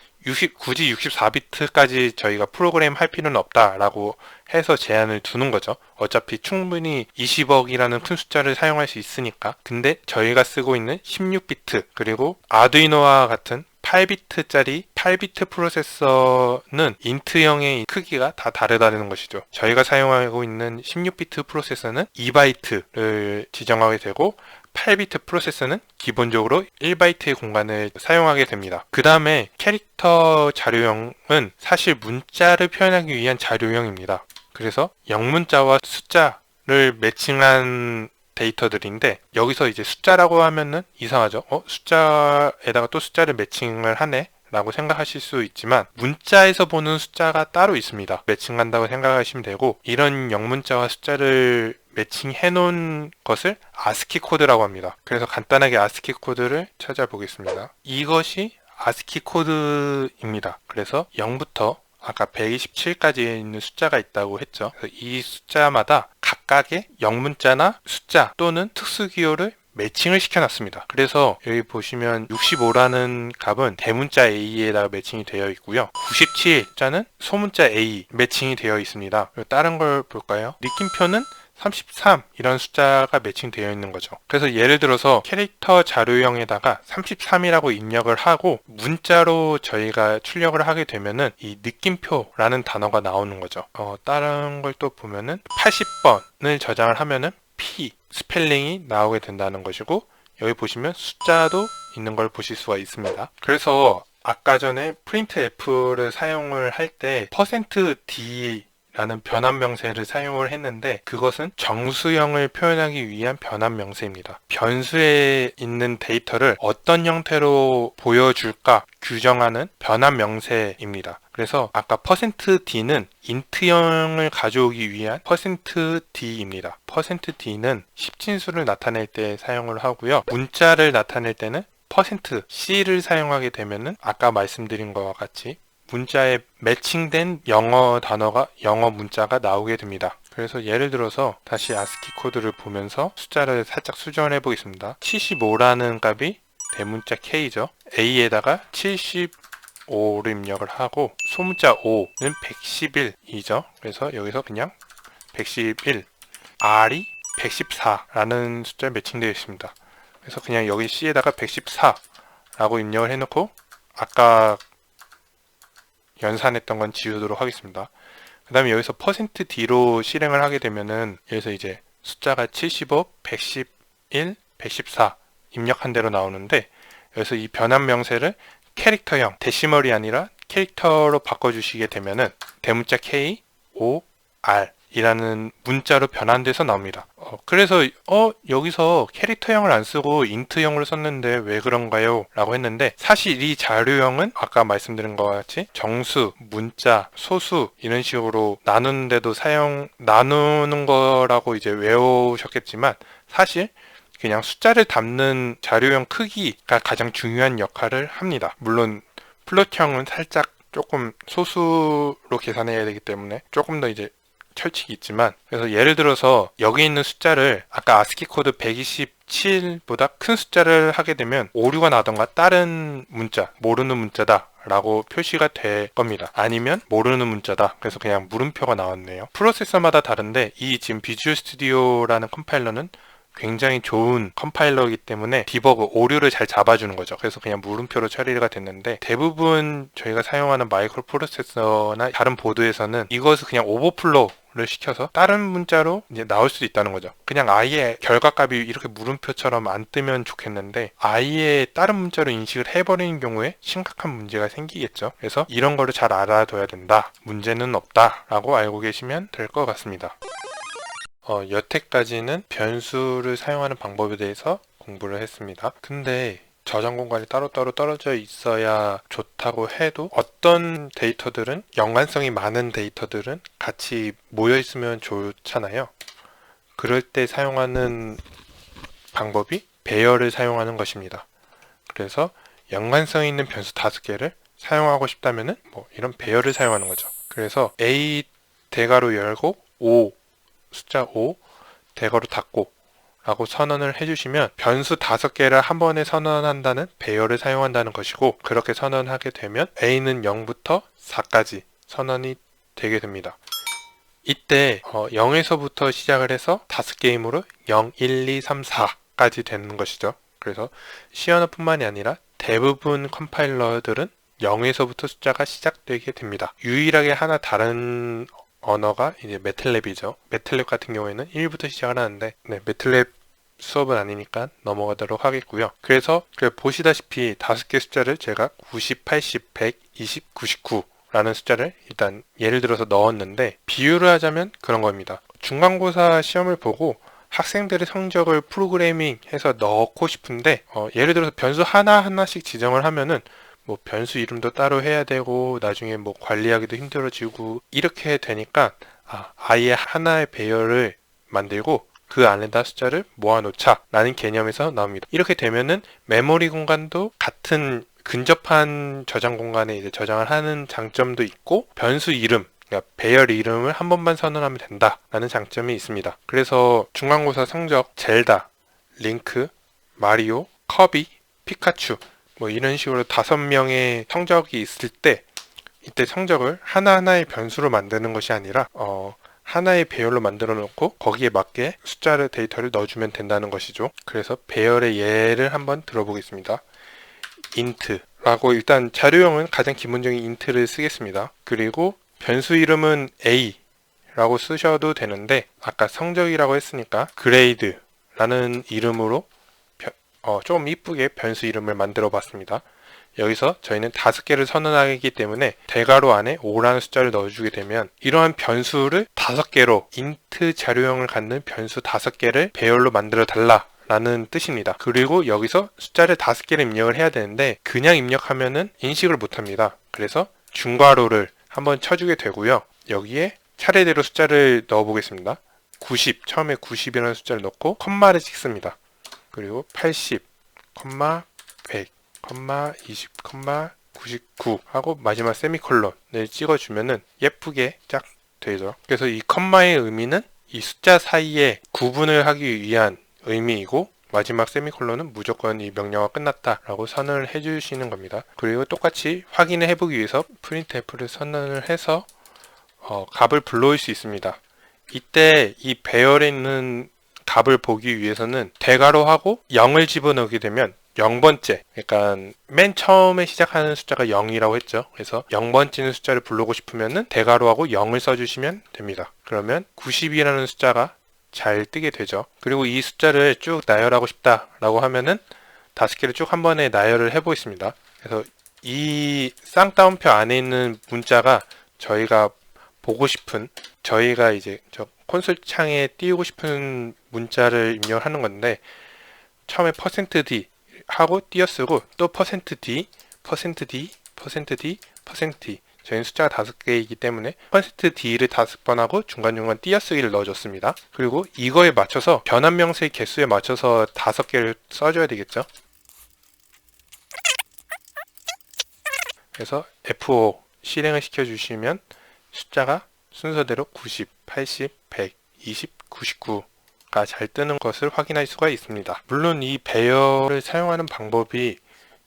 굳이 64비트까지 저희가 프로그램 할 필요는 없다라고 해서 제한을 두는 거죠. 어차피 충분히 20억이라는 큰 숫자를 사용할 수 있으니까. 근데 저희가 쓰고 있는 16비트 그리고 아두이노와 같은 8비트짜리 8비트 프로세서는 인트형의 크기가 다 다르다는 것이죠. 저희가 사용하고 있는 16비트 프로세서는 2바이트를 지정하게 되고 8비트 프로세서는 기본적으로 1바이트의 공간을 사용하게 됩니다. 그 다음에 캐릭터 자료형은 사실 문자를 표현하기 위한 자료형입니다. 그래서 영문자와 숫자를 매칭한 데이터들인데 여기서 이제 숫자라고 하면은 이상하죠. 숫자에다가 또 숫자를 매칭을 하네 라고 생각하실 수 있지만 문자에서 보는 숫자가 따로 있습니다. 매칭한다고 생각하시면 되고 이런 영문자와 숫자를 매칭해 놓은 것을 아스키 코드라고 합니다. 그래서 간단하게 아스키 코드를 찾아보겠습니다. 이것이 아스키 코드입니다. 그래서 0부터 아까 127까지 있는 숫자가 있다고 했죠. 그래서 이 숫자마다 각각의 영문자나 숫자 또는 특수기호를 매칭을 시켜놨습니다. 그래서 여기 보시면 65라는 값은 대문자 A에다가 매칭이 되어 있고요. 97자는 소문자 A 매칭이 되어 있습니다. 다른 걸 볼까요? 느낌표는 33 이런 숫자가 매칭되어 있는 거죠. 그래서 예를 들어서 캐릭터 자료형에다가 33이라고 입력을 하고 문자로 저희가 출력을 하게 되면은 이 느낌표라는 단어가 나오는 거죠. 다른 걸 또 보면은 80번을 저장을 하면은 P 스펠링이 나오게 된다는 것이고 여기 보시면 숫자도 있는 걸 보실 수가 있습니다. 그래서 아까 전에 printf를 사용을 할 때 %d 라는 변환 명세를 사용을 했는데 그것은 정수형을 표현하기 위한 변환 명세입니다. 변수에 있는 데이터를 어떤 형태로 보여줄까 규정하는 변환 명세입니다. 그래서 아까 %d는 인트형을 가져오기 위한 %d입니다. %d는 10진수를 나타낼 때 사용을 하고요. 문자를 나타낼 때는 %c를 사용하게 되면은 아까 말씀드린 것과 같이 문자에 매칭된 영어 단어가 영어 문자가 나오게 됩니다. 그래서 예를 들어서 다시 아스키 코드를 보면서 숫자를 살짝 수정해 보겠습니다. 75라는 값이 대문자 K죠. A에다가 75를 입력을 하고 소문자 O는 111이죠. 그래서 여기서 그냥 111, R이 114라는 숫자에 매칭되어 있습니다. 그래서 그냥 여기 C에다가 114라고 입력을 해놓고 아까 연산했던 건 지우도록 하겠습니다. 그 다음에 여기서 %d로 실행을 하게 되면은 여기서 이제 숫자가 75, 111, 114 입력한 대로 나오는데 여기서 이 변환 명세를 캐릭터형, 데시멀이 아니라 캐릭터로 바꿔주시게 되면은 대문자 K, O, R 이라는 문자로 변환돼서 나옵니다. 그래서 여기서 캐릭터형을 안 쓰고 인트형으로 썼는데 왜 그런가요? 라고 했는데 사실 이 자료형은 아까 말씀드린 것과 같이 정수, 문자, 소수 이런 식으로 나누는데도 나누는 거라고 이제 외우셨겠지만 사실 그냥 숫자를 담는 자료형 크기가 가장 중요한 역할을 합니다. 물론 플롯형은 살짝 조금 소수로 계산해야 되기 때문에 조금 더 이제 철칙이 있지만 그래서 예를 들어서 여기 있는 숫자를 아까 아스키 코드 127보다 큰 숫자를 하게 되면 오류가 나던가 다른 문자, 모르는 문자다 라고 표시가 될 겁니다. 아니면 모르는 문자다. 그래서 그냥 물음표가 나왔네요. 프로세서마다 다른데 이 지금 비주얼 스튜디오라는 컴파일러는 굉장히 좋은 컴파일러이기 때문에 디버그, 오류를 잘 잡아주는 거죠. 그래서 그냥 물음표로 처리가 됐는데 대부분 저희가 사용하는 마이크로 프로세서나 다른 보드에서는 이것을 그냥 오버플로우를 시켜서 다른 문자로 이제 나올 수 있다는 거죠. 그냥 아예 결과값이 이렇게 물음표처럼 안 뜨면 좋겠는데 아예 다른 문자로 인식을 해버리는 경우에 심각한 문제가 생기겠죠. 그래서 이런 거를 잘 알아둬야 된다. 문제는 없다 라고 알고 계시면 될 것 같습니다. 여태까지는 변수를 사용하는 방법에 대해서 공부를 했습니다. 근데 저장 공간이 따로따로 떨어져 있어야 좋다고 해도 어떤 데이터들은 연관성이 많은 데이터들은 같이 모여 있으면 좋잖아요. 그럴 때 사용하는 방법이 배열을 사용하는 것입니다. 그래서 연관성 있는 변수 5개를 사용하고 싶다면은 이런 배열을 사용하는 거죠. 그래서 A 대괄호 열고 5 숫자 5 대괄호 닫고 라고 선언을 해주시면 변수 5개를 한 번에 선언한다는 배열을 사용한다는 것이고 그렇게 선언하게 되면 A는 0부터 4까지 선언이 되게 됩니다. 이때 0에서부터 시작을 해서 5게임으로 0, 1, 2, 3, 4까지 되는 것이죠. 그래서 시언어뿐만이 아니라 대부분 컴파일러들은 0에서부터 숫자가 시작되게 됩니다. 유일하게 하나 다른 언어가 이제 매틀랩이죠. 매틀랩 같은 경우에는 1부터 시작을 하는데 매틀랩 수업은 아니니까 넘어가도록 하겠고요. 그래서 보시다시피 5개 숫자를 제가 90, 80, 100, 20, 99 라는 숫자를 일단 예를 들어서 넣었는데 비유를 하자면 그런 겁니다. 중간고사 시험을 보고 학생들의 성적을 프로그래밍해서 넣고 싶은데 예를 들어서 변수 하나하나씩 지정을 하면은 변수 이름도 따로 해야 되고 나중에 관리하기도 힘들어지고 이렇게 되니까 아예 하나의 배열을 만들고 그 안에다 숫자를 모아놓자 라는 개념에서 나옵니다. 이렇게 되면은 메모리 공간도 같은 근접한 저장 공간에 이제 저장을 하는 장점도 있고 변수 이름, 그러니까 배열 이름을 한 번만 선언하면 된다 라는 장점이 있습니다. 그래서 중간고사 성적 젤다, 링크, 마리오, 커비, 피카츄 이런 식으로 5명의 성적이 있을 때 이때 성적을 하나하나의 변수로 만드는 것이 아니라 하나의 배열로 만들어 놓고 거기에 맞게 숫자를 데이터를 넣어주면 된다는 것이죠. 그래서 배열의 예를 한번 들어보겠습니다. int라고 일단 자료형은 가장 기본적인 int를 쓰겠습니다. 그리고 변수 이름은 a라고 쓰셔도 되는데 아까 성적이라고 했으니까 grade라는 이름으로 조금 이쁘게 변수 이름을 만들어 봤습니다. 여기서 저희는 5개를 선언하기 때문에 대괄호 안에 5라는 숫자를 넣어주게 되면 이러한 변수를 5개로 int 자료형을 갖는 변수 5개를 배열로 만들어 달라 라는 뜻입니다. 그리고 여기서 숫자를 5개를 입력을 해야 되는데 그냥 입력하면은 인식을 못합니다. 그래서 중괄호를 한번 쳐주게 되고요. 여기에 차례대로 숫자를 넣어 보겠습니다. 90, 처음에 90이라는 숫자를 넣고 컴마를 찍습니다. 그리고 80, 100, 20, 99 하고 마지막 세미콜론을 찍어주면은 예쁘게 쫙 되죠. 그래서 이 컴마의 의미는 이 숫자 사이에 구분을 하기 위한 의미이고, 마지막 세미콜론은 무조건 이 명령어가 끝났다라고 선언을 해주시는 겁니다. 그리고 똑같이 확인을 해보기 위해서 printf를 선언을 해서 값을 불러올 수 있습니다. 이때 이 배열에 있는 값을 보기 위해서는 대괄호하고 0을 집어넣게 되면 0번째, 그러니까 맨 처음에 시작하는 숫자가 0이라고 했죠. 그래서 0번째 숫자를 부르고 싶으면은 대괄호하고 0을 써주시면 됩니다. 그러면 90이라는 숫자가 잘 뜨게 되죠. 그리고 이 숫자를 쭉 나열하고 싶다라고 하면은 5개를 쭉 한 번에 나열을 해보겠습니다. 그래서 이 쌍따옴표 안에 있는 문자가 저희가 보고 싶은, 저희가 이제 저 콘솔 창에 띄우고 싶은 문자를 입력하는 건데, 처음에 %d 하고 띄어쓰고 또 %d, %d, %d, %d. 저희는 숫자가 5개이기 때문에 %d를 5번 하고 중간중간 띄어쓰기를 넣어줬습니다. 그리고 이거에 맞춰서 변환 명세의 개수에 맞춰서 5개를 써줘야 되겠죠. 그래서 F5 실행을 시켜주시면 숫자가 순서대로 90, 80, 100, 20, 99가 잘 뜨는 것을 확인할 수가 있습니다. 물론 이 배열을 사용하는 방법이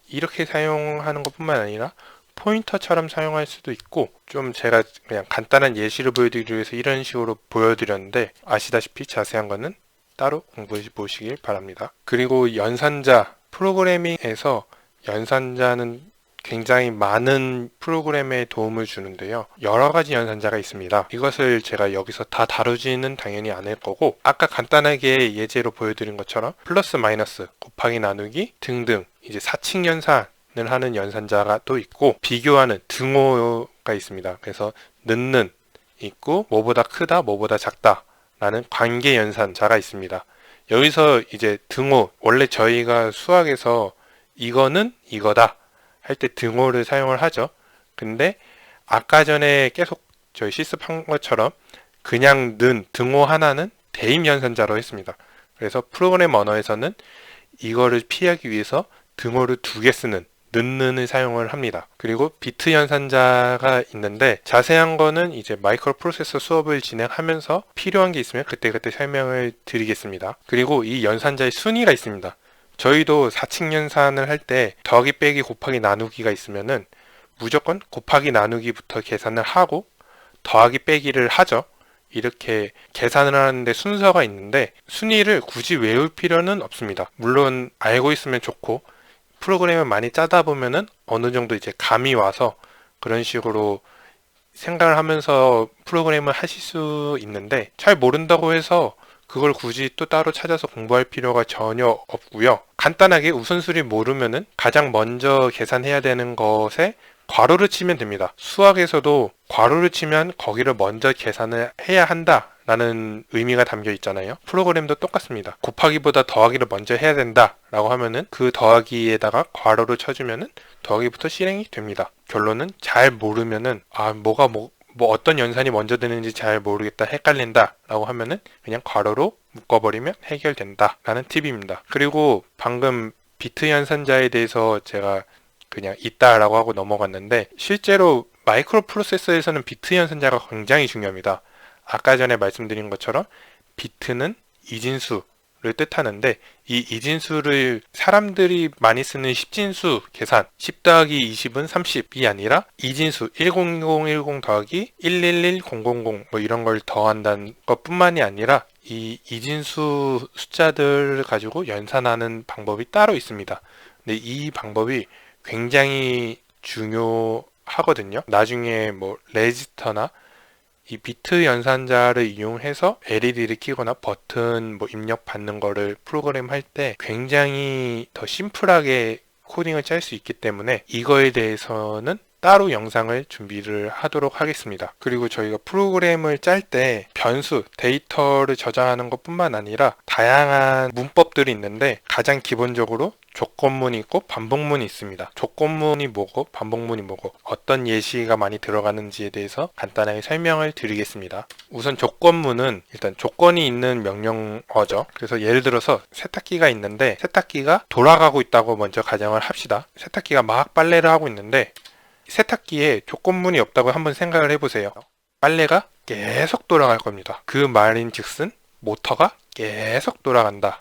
이렇게 사용하는 것뿐만 아니라 포인터처럼 사용할 수도 있고, 좀 제가 그냥 간단한 예시를 보여드리기 위해서 이런 식으로 보여드렸는데, 아시다시피 자세한 거는 따로 공부해 보시길 바랍니다. 그리고 연산자, 프로그래밍에서 연산자는 굉장히 많은 프로그램에 도움을 주는데요. 여러 가지 연산자가 있습니다. 이것을 제가 여기서 다 다루지는 당연히 않을 거고, 아까 간단하게 예제로 보여드린 것처럼 플러스 마이너스, 곱하기 나누기 등등 이제 사칙 연산을 하는 연산자가 또 있고, 비교하는 등호가 있습니다. 그래서 는는 있고, 뭐보다 크다, 뭐보다 작다 라는 관계 연산자가 있습니다. 여기서 이제 등호, 원래 저희가 수학에서 이거는 이거다 할 때 등호를 사용을 하죠. 근데 아까 전에 계속 저희 실습한 것처럼 그냥 는 등호 하나는 대입 연산자로 했습니다. 그래서 프로그램 언어에서는 이거를 피하기 위해서 등호를 2개 쓰는 는을 사용을 합니다. 그리고 비트 연산자가 있는데, 자세한 거는 이제 마이크로 프로세서 수업을 진행하면서 필요한 게 있으면 그때그때 설명을 드리겠습니다. 그리고 이 연산자의 순위가 있습니다. 저희도 사칙 연산을 할 때 더하기 빼기 곱하기 나누기가 있으면은 무조건 곱하기 나누기부터 계산을 하고 더하기 빼기를 하죠. 이렇게 계산을 하는데 순서가 있는데 순위를 굳이 외울 필요는 없습니다. 물론 알고 있으면 좋고, 프로그램을 많이 짜다 보면은 어느 정도 이제 감이 와서 그런 식으로 생각을 하면서 프로그램을 하실 수 있는데, 잘 모른다고 해서 그걸 굳이 또 따로 찾아서 공부할 필요가 전혀 없고요. 간단하게 우선순위 모르면은 가장 먼저 계산해야 되는 것에 괄호를 치면 됩니다. 수학에서도 괄호를 치면 거기를 먼저 계산을 해야 한다 라는 의미가 담겨 있잖아요. 프로그램도 똑같습니다. 곱하기보다 더하기를 먼저 해야 된다 라고 하면은 그 더하기에다가 괄호를 쳐주면은 더하기부터 실행이 됩니다. 결론은 잘 모르면은 뭐 어떤 연산이 먼저 되는지 잘 모르겠다, 헷갈린다 라고 하면은 그냥 괄호로 묶어버리면 해결된다 라는 팁입니다. 그리고 방금 비트 연산자에 대해서 제가 그냥 있다라고 하고 넘어갔는데, 실제로 마이크로 프로세서에서는 비트 연산자가 굉장히 중요합니다. 아까 전에 말씀드린 것처럼 비트는 이진수를 뜻하는데, 이 이진수를 사람들이 많이 쓰는 십진수 계산 10 더하기 20은 30이 아니라 이진수 1010 더하기 111000 뭐 이런 걸 더한다는 것뿐만이 아니라 이 이진수 숫자들을 가지고 연산하는 방법이 따로 있습니다. 근데 이 방법이 굉장히 중요하거든요. 나중에 뭐 레지스터나 이 비트 연산자를 이용해서 LED를 켜거나 버튼 뭐 입력 받는 거를 프로그램 할 때 굉장히 더 심플하게 코딩을 짤 수 있기 때문에 이거에 대해서는 따로 영상을 준비를 하도록 하겠습니다. 그리고 저희가 프로그램을 짤 때 변수, 데이터를 저장하는 것뿐만 아니라 다양한 문법들이 있는데 가장 기본적으로 조건문이 있고 반복문이 있습니다. 조건문이 뭐고 반복문이 뭐고 어떤 예시가 많이 들어가는지에 대해서 간단하게 설명을 드리겠습니다. 우선 조건문은 일단 조건이 있는 명령어죠. 그래서 예를 들어서 세탁기가 있는데 세탁기가 돌아가고 있다고 먼저 가정을 합시다. 세탁기가 막 빨래를 하고 있는데 세탁기에 조건문이 없다고 한번 생각을 해보세요. 빨래가 계속 돌아갈 겁니다. 그 말인즉슨 모터가 계속 돌아간다.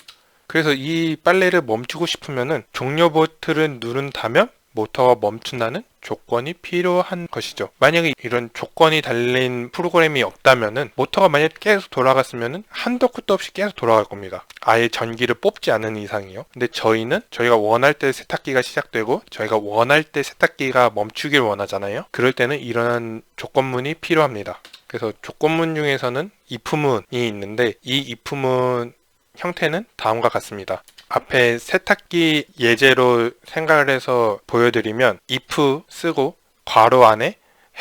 그래서 이 빨래를 멈추고 싶으면은 종료 버튼을 누른다면 모터가 멈춘다는 조건이 필요한 것이죠. 만약에 이런 조건이 달린 프로그램이 없다면은 모터가 만약에 계속 돌아갔으면은 한도 끝도 없이 계속 돌아갈 겁니다. 아예 전기를 뽑지 않은 이상이요. 근데 저희가 원할 때 세탁기가 시작되고 저희가 원할 때 세탁기가 멈추길 원하잖아요. 그럴 때는 이러한 조건문이 필요합니다. 그래서 조건문 중에서는 if문이 있는데 이 if문 형태는 다음과 같습니다. 앞에 세탁기 예제로 생각을 해서 보여드리면 if 쓰고 괄호 안에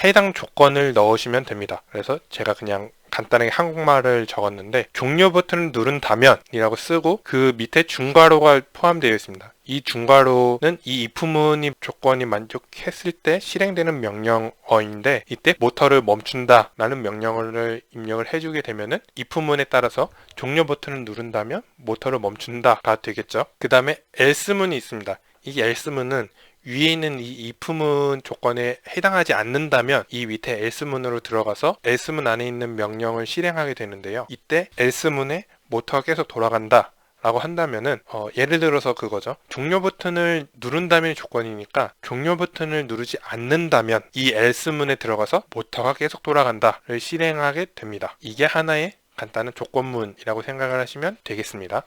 해당 조건을 넣으시면 됩니다. 그래서 제가 그냥 간단하게 한국말을 적었는데 종료 버튼을 누른다면 이라고 쓰고 그 밑에 중괄호가 포함되어 있습니다. 이 중괄호는 이 if문이 조건이 만족했을 때 실행되는 명령어인데 이때 모터를 멈춘다 라는 명령어를 입력을 해주게 되면은 if문에 따라서 종료 버튼을 누른다면 모터를 멈춘다가 되겠죠. 그 다음에 else문이 있습니다. 이 else문은 위에 있는 이 if문 조건에 해당하지 않는다면 이 밑에 else문으로 들어가서 else문 안에 있는 명령을 실행하게 되는데요. 이때 else문에 모터가 계속 돌아간다 라고 한다면은 예를 들어서 그거죠. 종료 버튼을 누른다면 조건이니까 종료 버튼을 누르지 않는다면 이 else문에 들어가서 모터가 계속 돌아간다를 실행하게 됩니다. 이게 하나의 간단한 조건문이라고 생각을 하시면 되겠습니다.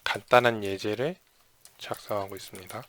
간단한 예제를 작성하고 있습니다.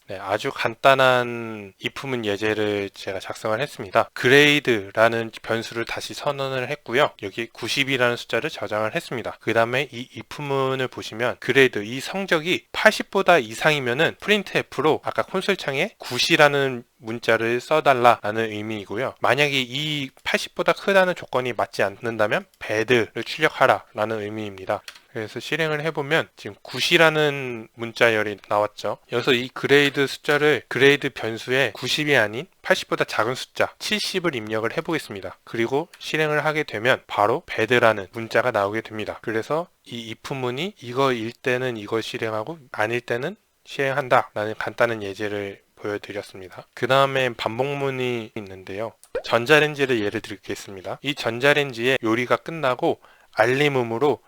네, 아주 간단한 if문 예제를 제가 작성을 했습니다. grade라는 변수를 다시 선언을 했고요. 여기 90이라는 숫자를 저장을 했습니다. 그 다음에 이 if문을 보시면 grade, 이 성적이 80보다 이상이면은 printf로 아까 콘솔창에 90이라는 문자를 써달라라는 의미이고요. 만약에 이 80보다 크다는 조건이 맞지 않는다면 bad를 출력하라 라는 의미입니다. 그래서 실행을 해보면 지금 9이라는 문자열이 나왔죠. 여기서 이 그레이드 숫자를 그레이드 변수에 90이 아닌 80보다 작은 숫자 70을 입력을 해보겠습니다. 그리고 실행을 하게 되면 바로 bad라는 문자가 나오게 됩니다. 그래서 이 if문이 이거일 때는 이걸 실행하고 아닐 때는 실행한다 라는 간단한 예제를 보여드렸습니다. 그 다음에 반복문이 있는데요. 전자레인지를 예를 들겠습니다. 이 전자레인지에 요리가 끝나고 알림음으로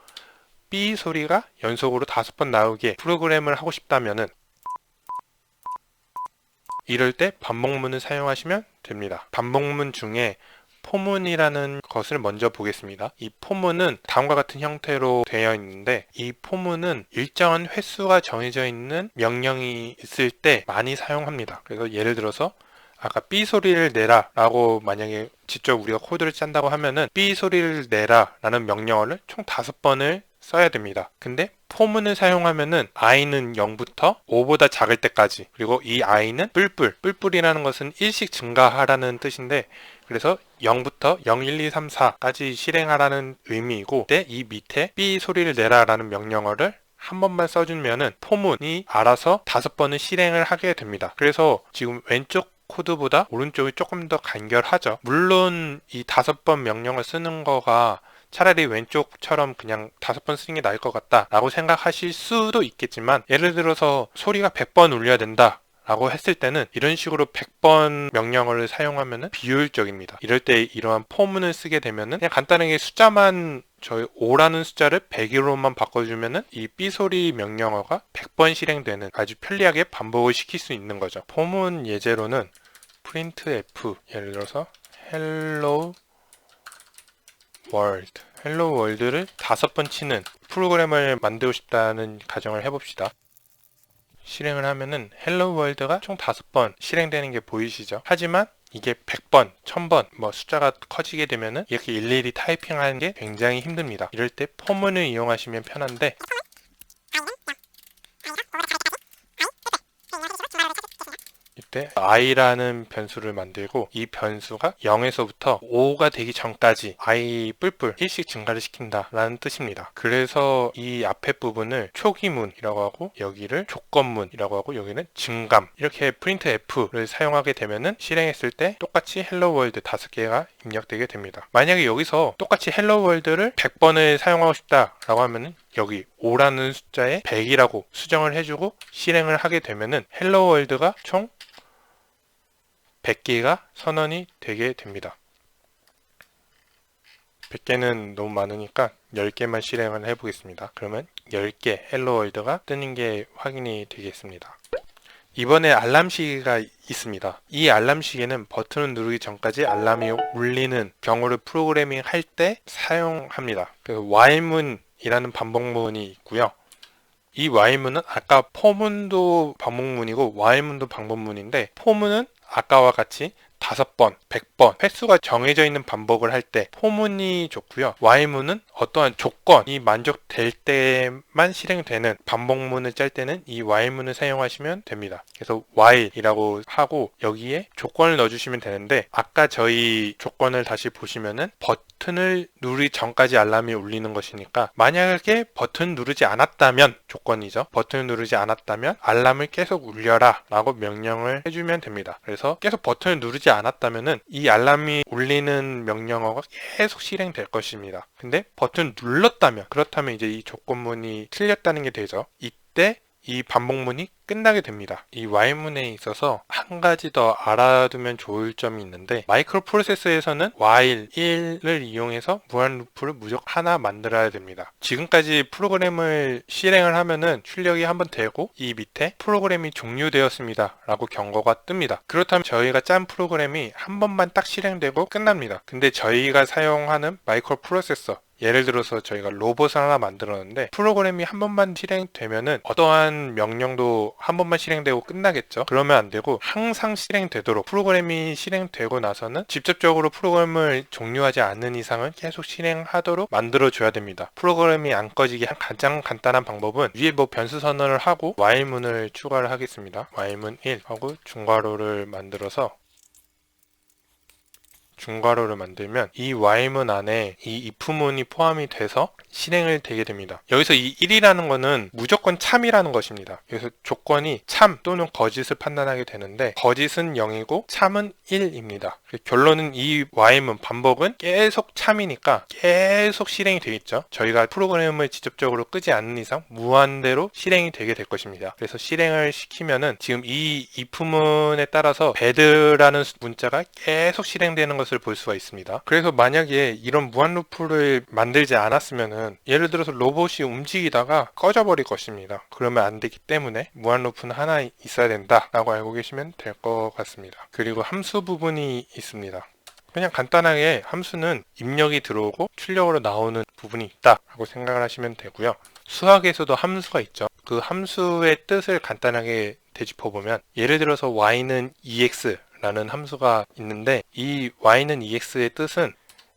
삐 소리가 연속으로 5번 나오게 프로그램을 하고 싶다면은 이럴 때 반복문을 사용하시면 됩니다. 반복문 중에 포문이라는 것을 먼저 보겠습니다. 이 포문은 다음과 같은 형태로 되어 있는데 이 포문은 일정한 횟수가 정해져 있는 명령이 있을 때 많이 사용합니다. 그래서 예를 들어서 아까 삐 소리를 내라 라고 만약에 직접 우리가 코드를 짠다고 하면은 삐 소리를 내라 라는 명령어를 총 5번을 써야 됩니다. 근데 포문을 사용하면은 i는 0부터 5보다 작을 때까지, 그리고 이 i는 뿔뿔이라는 것은 일씩 증가하라는 뜻인데 그래서 0부터 0, 1, 2, 3, 4까지 실행하라는 의미이고 그때 이 밑에 삐 소리를 내라 라는 명령어를 한 번만 써주면은 포문이 알아서 5번을 실행을 하게 됩니다. 그래서 지금 왼쪽 코드보다 오른쪽이 조금 더 간결하죠. 물론 이 5번 명령을 쓰는 거가 차라리 왼쪽처럼 그냥 5번 쓰는 게 나을 것 같다 라고 생각하실 수도 있겠지만, 예를 들어서 소리가 100번 울려야 된다 라고 했을 때는 이런 식으로 100번 명령어를 사용하면 비효율적입니다. 이럴 때 이러한 포문을 쓰게 되면 그냥 간단하게 숫자만 저희 5라는 숫자를 100으로만 바꿔주면 이 삐소리 명령어가 100번 실행되는, 아주 편리하게 반복을 시킬 수 있는 거죠. 포문 예제로는 printf, 예를 들어서 hello world, hello world를 5번 치는 프로그램을 만들고 싶다는 가정을 해봅시다. 실행을 하면은 hello world가 총 5번 실행되는 게 보이시죠? 하지만 이게 100번, 1000번 뭐 숫자가 커지게 되면은 이렇게 일일이 타이핑하는 게 굉장히 힘듭니다. 이럴 때 포문을 이용하시면 편한데, 때 i라는 변수를 만들고 이 변수가 0에서부터 5가 되기 전까지 i 뿔뿔 1씩 증가를 시킨다 라는 뜻입니다. 그래서 이 앞에 부분을 초기문이라고 하고 여기를 조건문이라고 하고 여기는 증감, 이렇게 printf를 사용하게 되면은 실행했을 때 똑같이 hello world 5개가 입력되게 됩니다. 만약에 여기서 똑같이 hello world를 100번을 사용하고 싶다 라고 하면은 여기 5라는 숫자에 100이라고 수정을 해주고 실행을 하게 되면은 hello world가 총 100개가 선언이 되게 됩니다. 100개는 너무 많으니까 10개만 실행을 해보겠습니다. 그러면 10개 hello world가 뜨는 게 확인이 되겠습니다. 이번에 알람 시계가 있습니다. 이 알람 시계는 버튼을 누르기 전까지 알람이 울리는 경우를 프로그래밍 할 때 사용합니다. 그 while문이라는 반복문이 있고요. 이 while문은 아까 for문도 반복문이고 while문도 반복문인데 for문은 아까와 같이 5번, 100번 횟수가 정해져 있는 반복을 할 때 포문이 좋고요. while문은 어떠한 조건이 만족될 때만 실행되는 반복문을 짤 때는 이 while문을 사용하시면 됩니다. 그래서 while이라고 하고 여기에 조건을 넣어주시면 되는데 아까 저희 조건을 다시 보시면은 버튼을 누르기 전까지 알람이 울리는 것이니까 만약에 버튼 누르지 않았다면 조건이죠. 버튼을 누르지 않았다면 알람을 계속 울려라 라고 명령을 해주면 됩니다. 그래서 계속 버튼을 누르지 않았다면은 이 알람이 울리는 명령어가 계속 실행될 것입니다. 근데 버튼 눌렀다면 그렇다면 이제 이 조건문이 틀렸다는 게 되죠. 이때 이 반복문이 끝나게 됩니다. 이 while문에 있어서 한 가지 더 알아두면 좋을 점이 있는데 마이크로 프로세서에서는 while 1을 이용해서 무한 루프를 무조건 하나 만들어야 됩니다. 지금까지 프로그램을 실행을 하면은 출력이 한번 되고 이 밑에 프로그램이 종료되었습니다 라고 경고가 뜹니다. 그렇다면 저희가 짠 프로그램이 한 번만 딱 실행되고 끝납니다. 근데 저희가 사용하는 마이크로 프로세서 예를 들어서 저희가 로봇을 하나 만들었는데 프로그램이 한 번만 실행되면은 어떠한 명령도 한 번만 실행되고 끝나겠죠. 그러면 안 되고 항상 실행되도록 프로그램이 실행되고 나서는 직접적으로 프로그램을 종료하지 않는 이상은 계속 실행하도록 만들어줘야 됩니다. 프로그램이 안 꺼지게 가장 간단한 방법은 위에 뭐 변수 선언을 하고 while문을 추가를 하겠습니다. while문 1 하고 중괄호를 만들어서 중괄호를 만들면 이 while문 안에 이 if문이 포함이 돼서 실행을 되게 됩니다. 여기서 이 1이라는 거는 무조건 참이라는 것입니다. 그래서 조건이 참 또는 거짓을 판단하게 되는데 거짓은 0이고 참은 1입니다. 결론은 이 while문 반복은 계속 참이니까 계속 실행이 되겠죠. 저희가 프로그램을 직접적으로 끄지 않는 이상 무한대로 실행이 되게 될 것입니다. 그래서 실행을 시키면은 지금 이 if문에 따라서 bad라는 문자가 계속 실행되는 것을 볼 수가 있습니다. 그래서 만약에 이런 무한 루프를 만들지 않았으면은 예를 들어서 로봇이 움직이다가 꺼져버릴 것입니다. 그러면 안 되기 때문에 무한 루프는 하나 있어야 된다 라고 알고 계시면 될 것 같습니다. 그리고 함수 부분이 있습니다. 그냥 간단하게 함수는 입력이 들어오고 출력으로 나오는 부분이 있다 라고 생각을 하시면 되고요. 수학에서도 함수가 있죠. 그 함수의 뜻을 간단하게 되짚어보면 예를 들어서 y는 2x 라는 함수가 있는데 이 y는 2x의 뜻은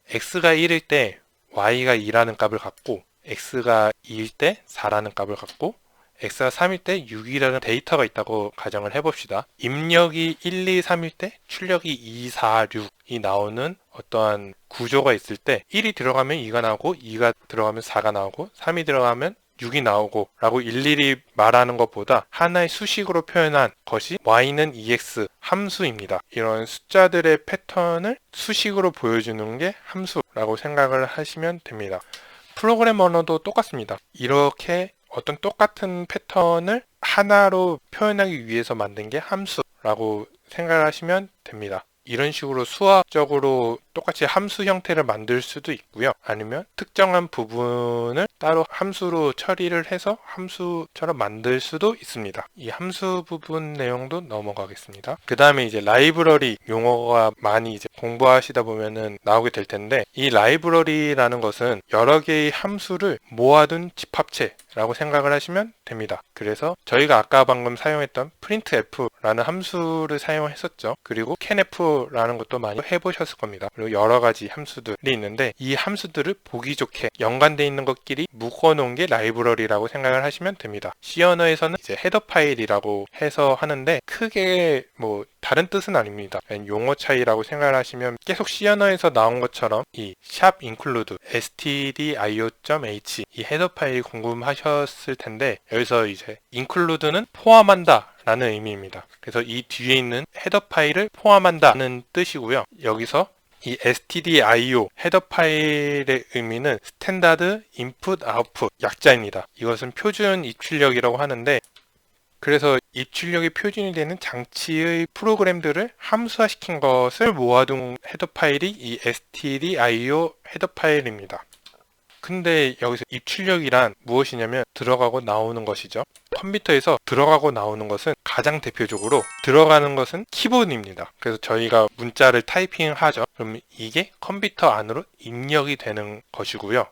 x가 1일 때 y가 2라는 값을 갖고 x가 2일 때 4라는 값을 갖고 x가 3일 때 6이라는 데이터가 있다고 가정을 해봅시다. 입력이 1, 2, 3일 때 출력이 2, 4, 6이 나오는 어떠한 구조가 있을 때 1이 들어가면 2가 나오고 2가 들어가면 4가 나오고 3이 들어가면 6이 나오고 라고 일일이 말하는 것보다 하나의 수식으로 표현한 것이 y는 2x 함수입니다. 이런 숫자들의 패턴을 수식으로 보여주는 게 함수라고 생각을 하시면 됩니다. 프로그램 언어도 똑같습니다. 이렇게 어떤 똑같은 패턴을 하나로 표현하기 위해서 만든 게 함수라고 생각을 하시면 됩니다. 이런 식으로 수학적으로 똑같이 함수 형태를 만들 수도 있고요. 아니면 특정한 부분을 따로 함수로 처리를 해서 함수처럼 만들 수도 있습니다. 이 함수 부분 내용도 넘어가겠습니다. 그 다음에 이제 라이브러리 용어가 많이 이제 공부하시다 보면은 나오게 될 텐데 이 라이브러리라는 것은 여러 개의 함수를 모아둔 집합체라고 생각을 하시면 됩니다. 그래서 저희가 아까 방금 사용했던 printf라는 함수를 사용했었죠. 그리고 scanf라는 것도 많이 해보셨을 겁니다. 그리고 여러 가지 함수들이 있는데 이 함수들을 보기 좋게 연관되어 있는 것끼리 묶어놓은 게 라이브러리라고 생각을 하시면 됩니다. C 언어에서는 이제 헤더 파일이라고 해서 하는데 크게 뭐 다른 뜻은 아닙니다. 용어 차이라고 생각을 하시면 계속 C 언어에서 나온 것처럼 이 샵 include stdio.h 이 헤더 파일이 궁금하셨을 텐데 여기서 이제 include는 포함한다 라는 의미입니다. 그래서 이 뒤에 있는 헤더 파일을 포함한다는 뜻이고요. 여기서 이 stdio 헤더 파일의 의미는 스탠다드 인풋 아웃풋 약자입니다. 이것은 표준 입출력이라고 하는데 그래서 입출력이 표준이 되는 장치의 프로그램들을 함수화시킨 것을 모아둔 헤더 파일이 이 stdio 헤더 파일입니다. 근데 여기서 입출력이란 무엇이냐면 들어가고 나오는 것이죠. 컴퓨터에서 들어가고 나오는 것은 가장 대표적으로 들어가는 것은 키보드입니다. 그래서 저희가 문자를 타이핑하죠. 그럼 이게 컴퓨터 안으로 입력이 되는 것이고요.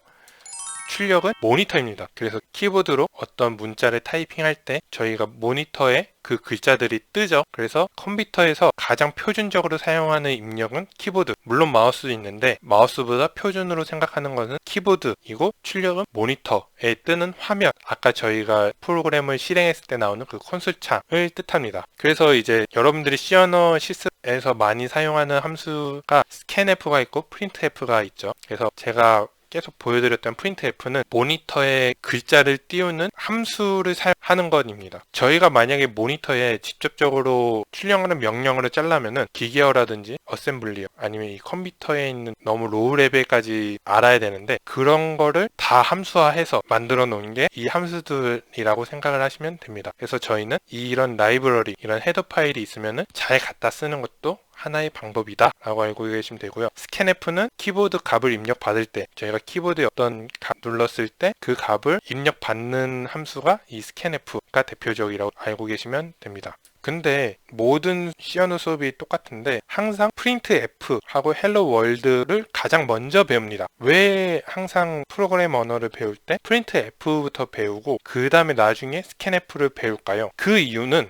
출력은 모니터입니다. 그래서 키보드로 어떤 문자를 타이핑할 때 저희가 모니터에 그 글자들이 뜨죠. 그래서 컴퓨터에서 가장 표준적으로 사용하는 입력은 키보드. 물론 마우스도 있는데 마우스보다 표준으로 생각하는 것은 키보드이고 출력은 모니터에 뜨는 화면. 아까 저희가 프로그램을 실행했을 때 나오는 그 콘솔 창을 뜻합니다. 그래서 이제 여러분들이 C 언어 시스템에서 많이 사용하는 함수가 scanf가 있고 printf가 있죠. 그래서 제가 계속 보여드렸던 printf는 모니터에 글자를 띄우는 함수를 사용하는 것입니다. 저희가 만약에 모니터에 직접적으로 출력하는 명령어를 짜려면은 기계어라든지 어셈블리어 아니면 이 컴퓨터에 있는 너무 로우 레벨까지 알아야 되는데 그런 거를 다 함수화해서 만들어 놓은 게 이 함수들이라고 생각을 하시면 됩니다. 그래서 저희는 이런 라이브러리, 이런 헤더 파일이 있으면은 잘 갖다 쓰는 것도 하나의 방법이다 라고 알고 계시면 되고요. scanf는 키보드 값을 입력받을 때 저희가 키보드에 어떤 값 눌렀을 때 그 값을 입력받는 함수가 이 scanf가 대표적이라고 알고 계시면 됩니다. 근데 모든 C 언어 수업이 똑같은데 항상 printf하고 hello world를 가장 먼저 배웁니다. 왜 항상 프로그램 언어를 배울 때 printf부터 배우고 그 다음에 나중에 scanf를 배울까요? 그 이유는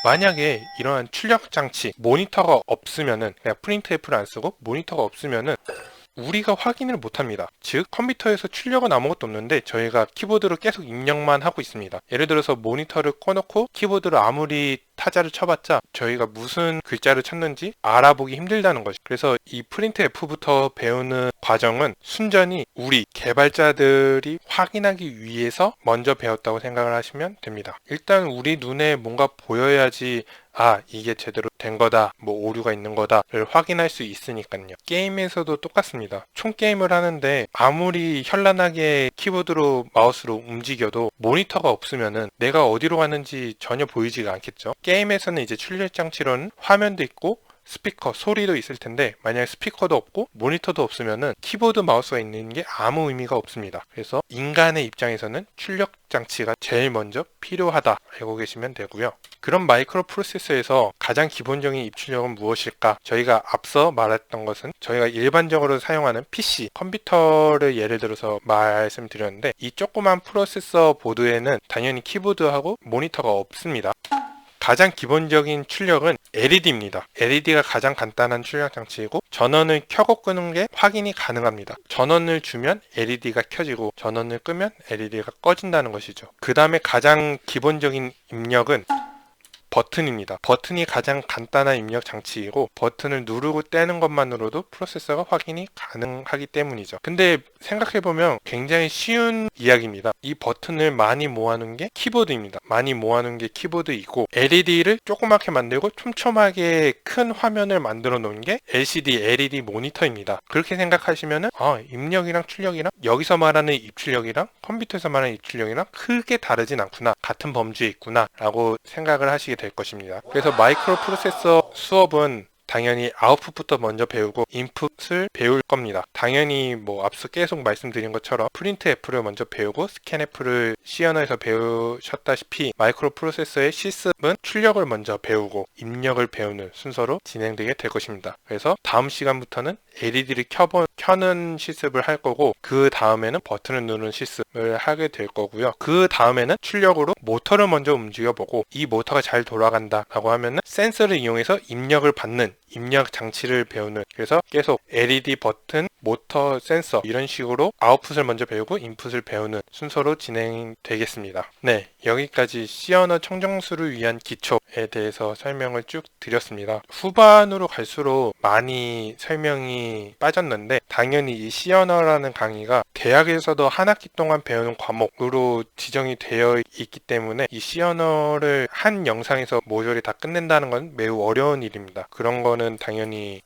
만약에 이러한 출력 장치, 모니터가 없으면은 그냥 printf를 안 쓰고 모니터가 없으면은 우리가 확인을 못합니다. 즉 컴퓨터에서 출력은 아무것도 없는데 저희가 키보드로 계속 입력만 하고 있습니다. 예를 들어서 모니터를 꺼놓고 키보드로 아무리 타자를 쳐봤자 저희가 무슨 글자를 쳤는지 알아보기 힘들다는 것이. 그래서 이 printf부터 배우는 과정은 순전히 우리 개발자들이 확인하기 위해서 먼저 배웠다고 생각을 하시면 됩니다. 일단 우리 눈에 뭔가 보여야지 이게 제대로 된 거다, 뭐 오류가 있는 거다를 확인할 수 있으니까요. 게임에서도 똑같습니다. 총 게임을 하는데 아무리 현란하게 키보드로 마우스로 움직여도 모니터가 없으면은 내가 어디로 가는지 전혀 보이지가 않겠죠. 게임에서는 이제 출력 장치로는 화면도 있고 스피커, 소리도 있을 텐데 만약에 스피커도 없고 모니터도 없으면은 키보드 마우스가 있는 게 아무 의미가 없습니다. 그래서 인간의 입장에서는 출력 장치가 제일 먼저 필요하다 알고 계시면 되고요. 그럼 마이크로 프로세서에서 가장 기본적인 입출력은 무엇일까? 저희가 앞서 말했던 것은 저희가 일반적으로 사용하는 PC, 컴퓨터를 예를 들어서 말씀드렸는데 이 조그만 프로세서 보드에는 당연히 키보드하고 모니터가 없습니다. 가장 기본적인 출력은 LED입니다. LED가 가장 간단한 출력 장치이고 전원을 켜고 끄는 게 확인이 가능합니다. 전원을 주면 LED가 켜지고 전원을 끄면 LED가 꺼진다는 것이죠. 그 다음에 가장 기본적인 입력은 버튼입니다. 버튼이 가장 간단한 입력 장치이고 버튼을 누르고 떼는 것만으로도 프로세서가 확인이 가능하기 때문이죠. 근데 생각해보면 굉장히 쉬운 이야기입니다. 이 버튼을 많이 모아놓은 게 키보드입니다. 많이 모아놓은 게 키보드이고 LED를 조그맣게 만들고 촘촘하게 큰 화면을 만들어 놓은 게 LCD, LED 모니터입니다. 그렇게 생각하시면은 입력이랑 출력이랑 여기서 말하는 입출력이랑 컴퓨터에서 말하는 입출력이랑 크게 다르진 않구나, 같은 범주에 있구나 라고 생각을 하시게 될 것입니다. 그래서 마이크로 프로세서 수업은 당연히 아웃풋부터 먼저 배우고 인풋을 배울 겁니다. 당연히 뭐 앞서 계속 말씀드린 것처럼 printf를 먼저 배우고 scanf를 C 언어에서 배우셨다시피 마이크로 프로세서의 시스템은 출력을 먼저 배우고 입력을 배우는 순서로 진행되게 될 것입니다. 그래서 다음 시간부터는 LED를 켜는 실습을 할 거고 그 다음에는 버튼을 누르는 실습을 하게 될 거고요. 그 다음에는 출력으로 모터를 먼저 움직여 보고 이 모터가 잘 돌아간다 라고 하면은 센서를 이용해서 입력을 받는 입력 장치를 배우는, 그래서 계속 LED 버튼, 모터, 센서 이런 식으로 아웃풋을 먼저 배우고 인풋을 배우는 순서로 진행되겠습니다. 네, 여기까지 C 언어 청정수를 위한 기초에 대해서 설명을 쭉 드렸습니다. 후반으로 갈수록 많이 설명이 빠졌는데 당연히 이 C 언어라는 강의가 대학에서도 한 학기 동안 배우는 과목으로 지정이 되어 있기 때문에 이 C 언어를 한 영상에서 모조리 다 끝낸다는 건 매우 어려운 일입니다. 그런 거는 당연히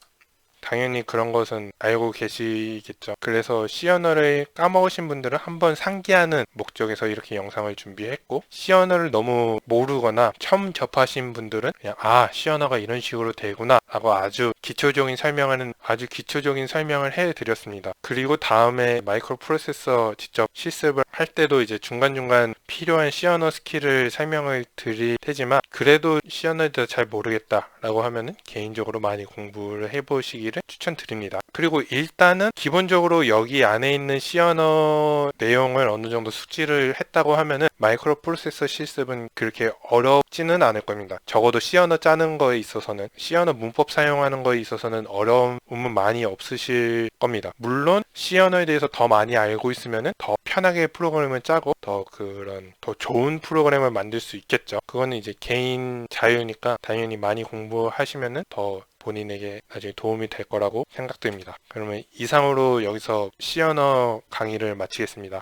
그런 것은 알고 계시겠죠. 그래서 C 언어를 까먹으신 분들은 한번 상기하는 목적에서 이렇게 영상을 준비했고, C 언어를 너무 모르거나 처음 접하신 분들은 그냥 C 언어가 이런 식으로 되구나 라고 아주 기초적인 설명을 해드렸습니다. 그리고 다음에 마이크로 프로세서 직접 실습을 할 때도 이제 중간중간 필요한 C 언어 스킬을 설명을 드릴 테지만, 그래도 C 언어에 대해서 잘 모르겠다 라고 하면은 개인적으로 많이 공부를 해보시기를 추천드립니다. 그리고 일단은 기본적으로 여기 안에 있는 C 언어 내용을 어느 정도 숙지를 했다고 하면은 마이크로 프로세서 실습은 그렇게 어렵지는 않을 겁니다. 적어도 C 언어 짜는 거에 있어서는, C 언어 문법 사용하는 거에 있어서는 어려움은 많이 없으실 겁니다. 물론 C 언어에 대해서 더 많이 알고 있으면은 더 편하게 프로그램을 짜고 더 좋은 프로그램을 만들 수 있겠죠. 그거는 이제 개인 자유니까 당연히 많이 공부하시면은 더 본인에게 나중에 도움이 될 거라고 생각됩니다. 그러면 이상으로 여기서 C 언어 강의를 마치겠습니다.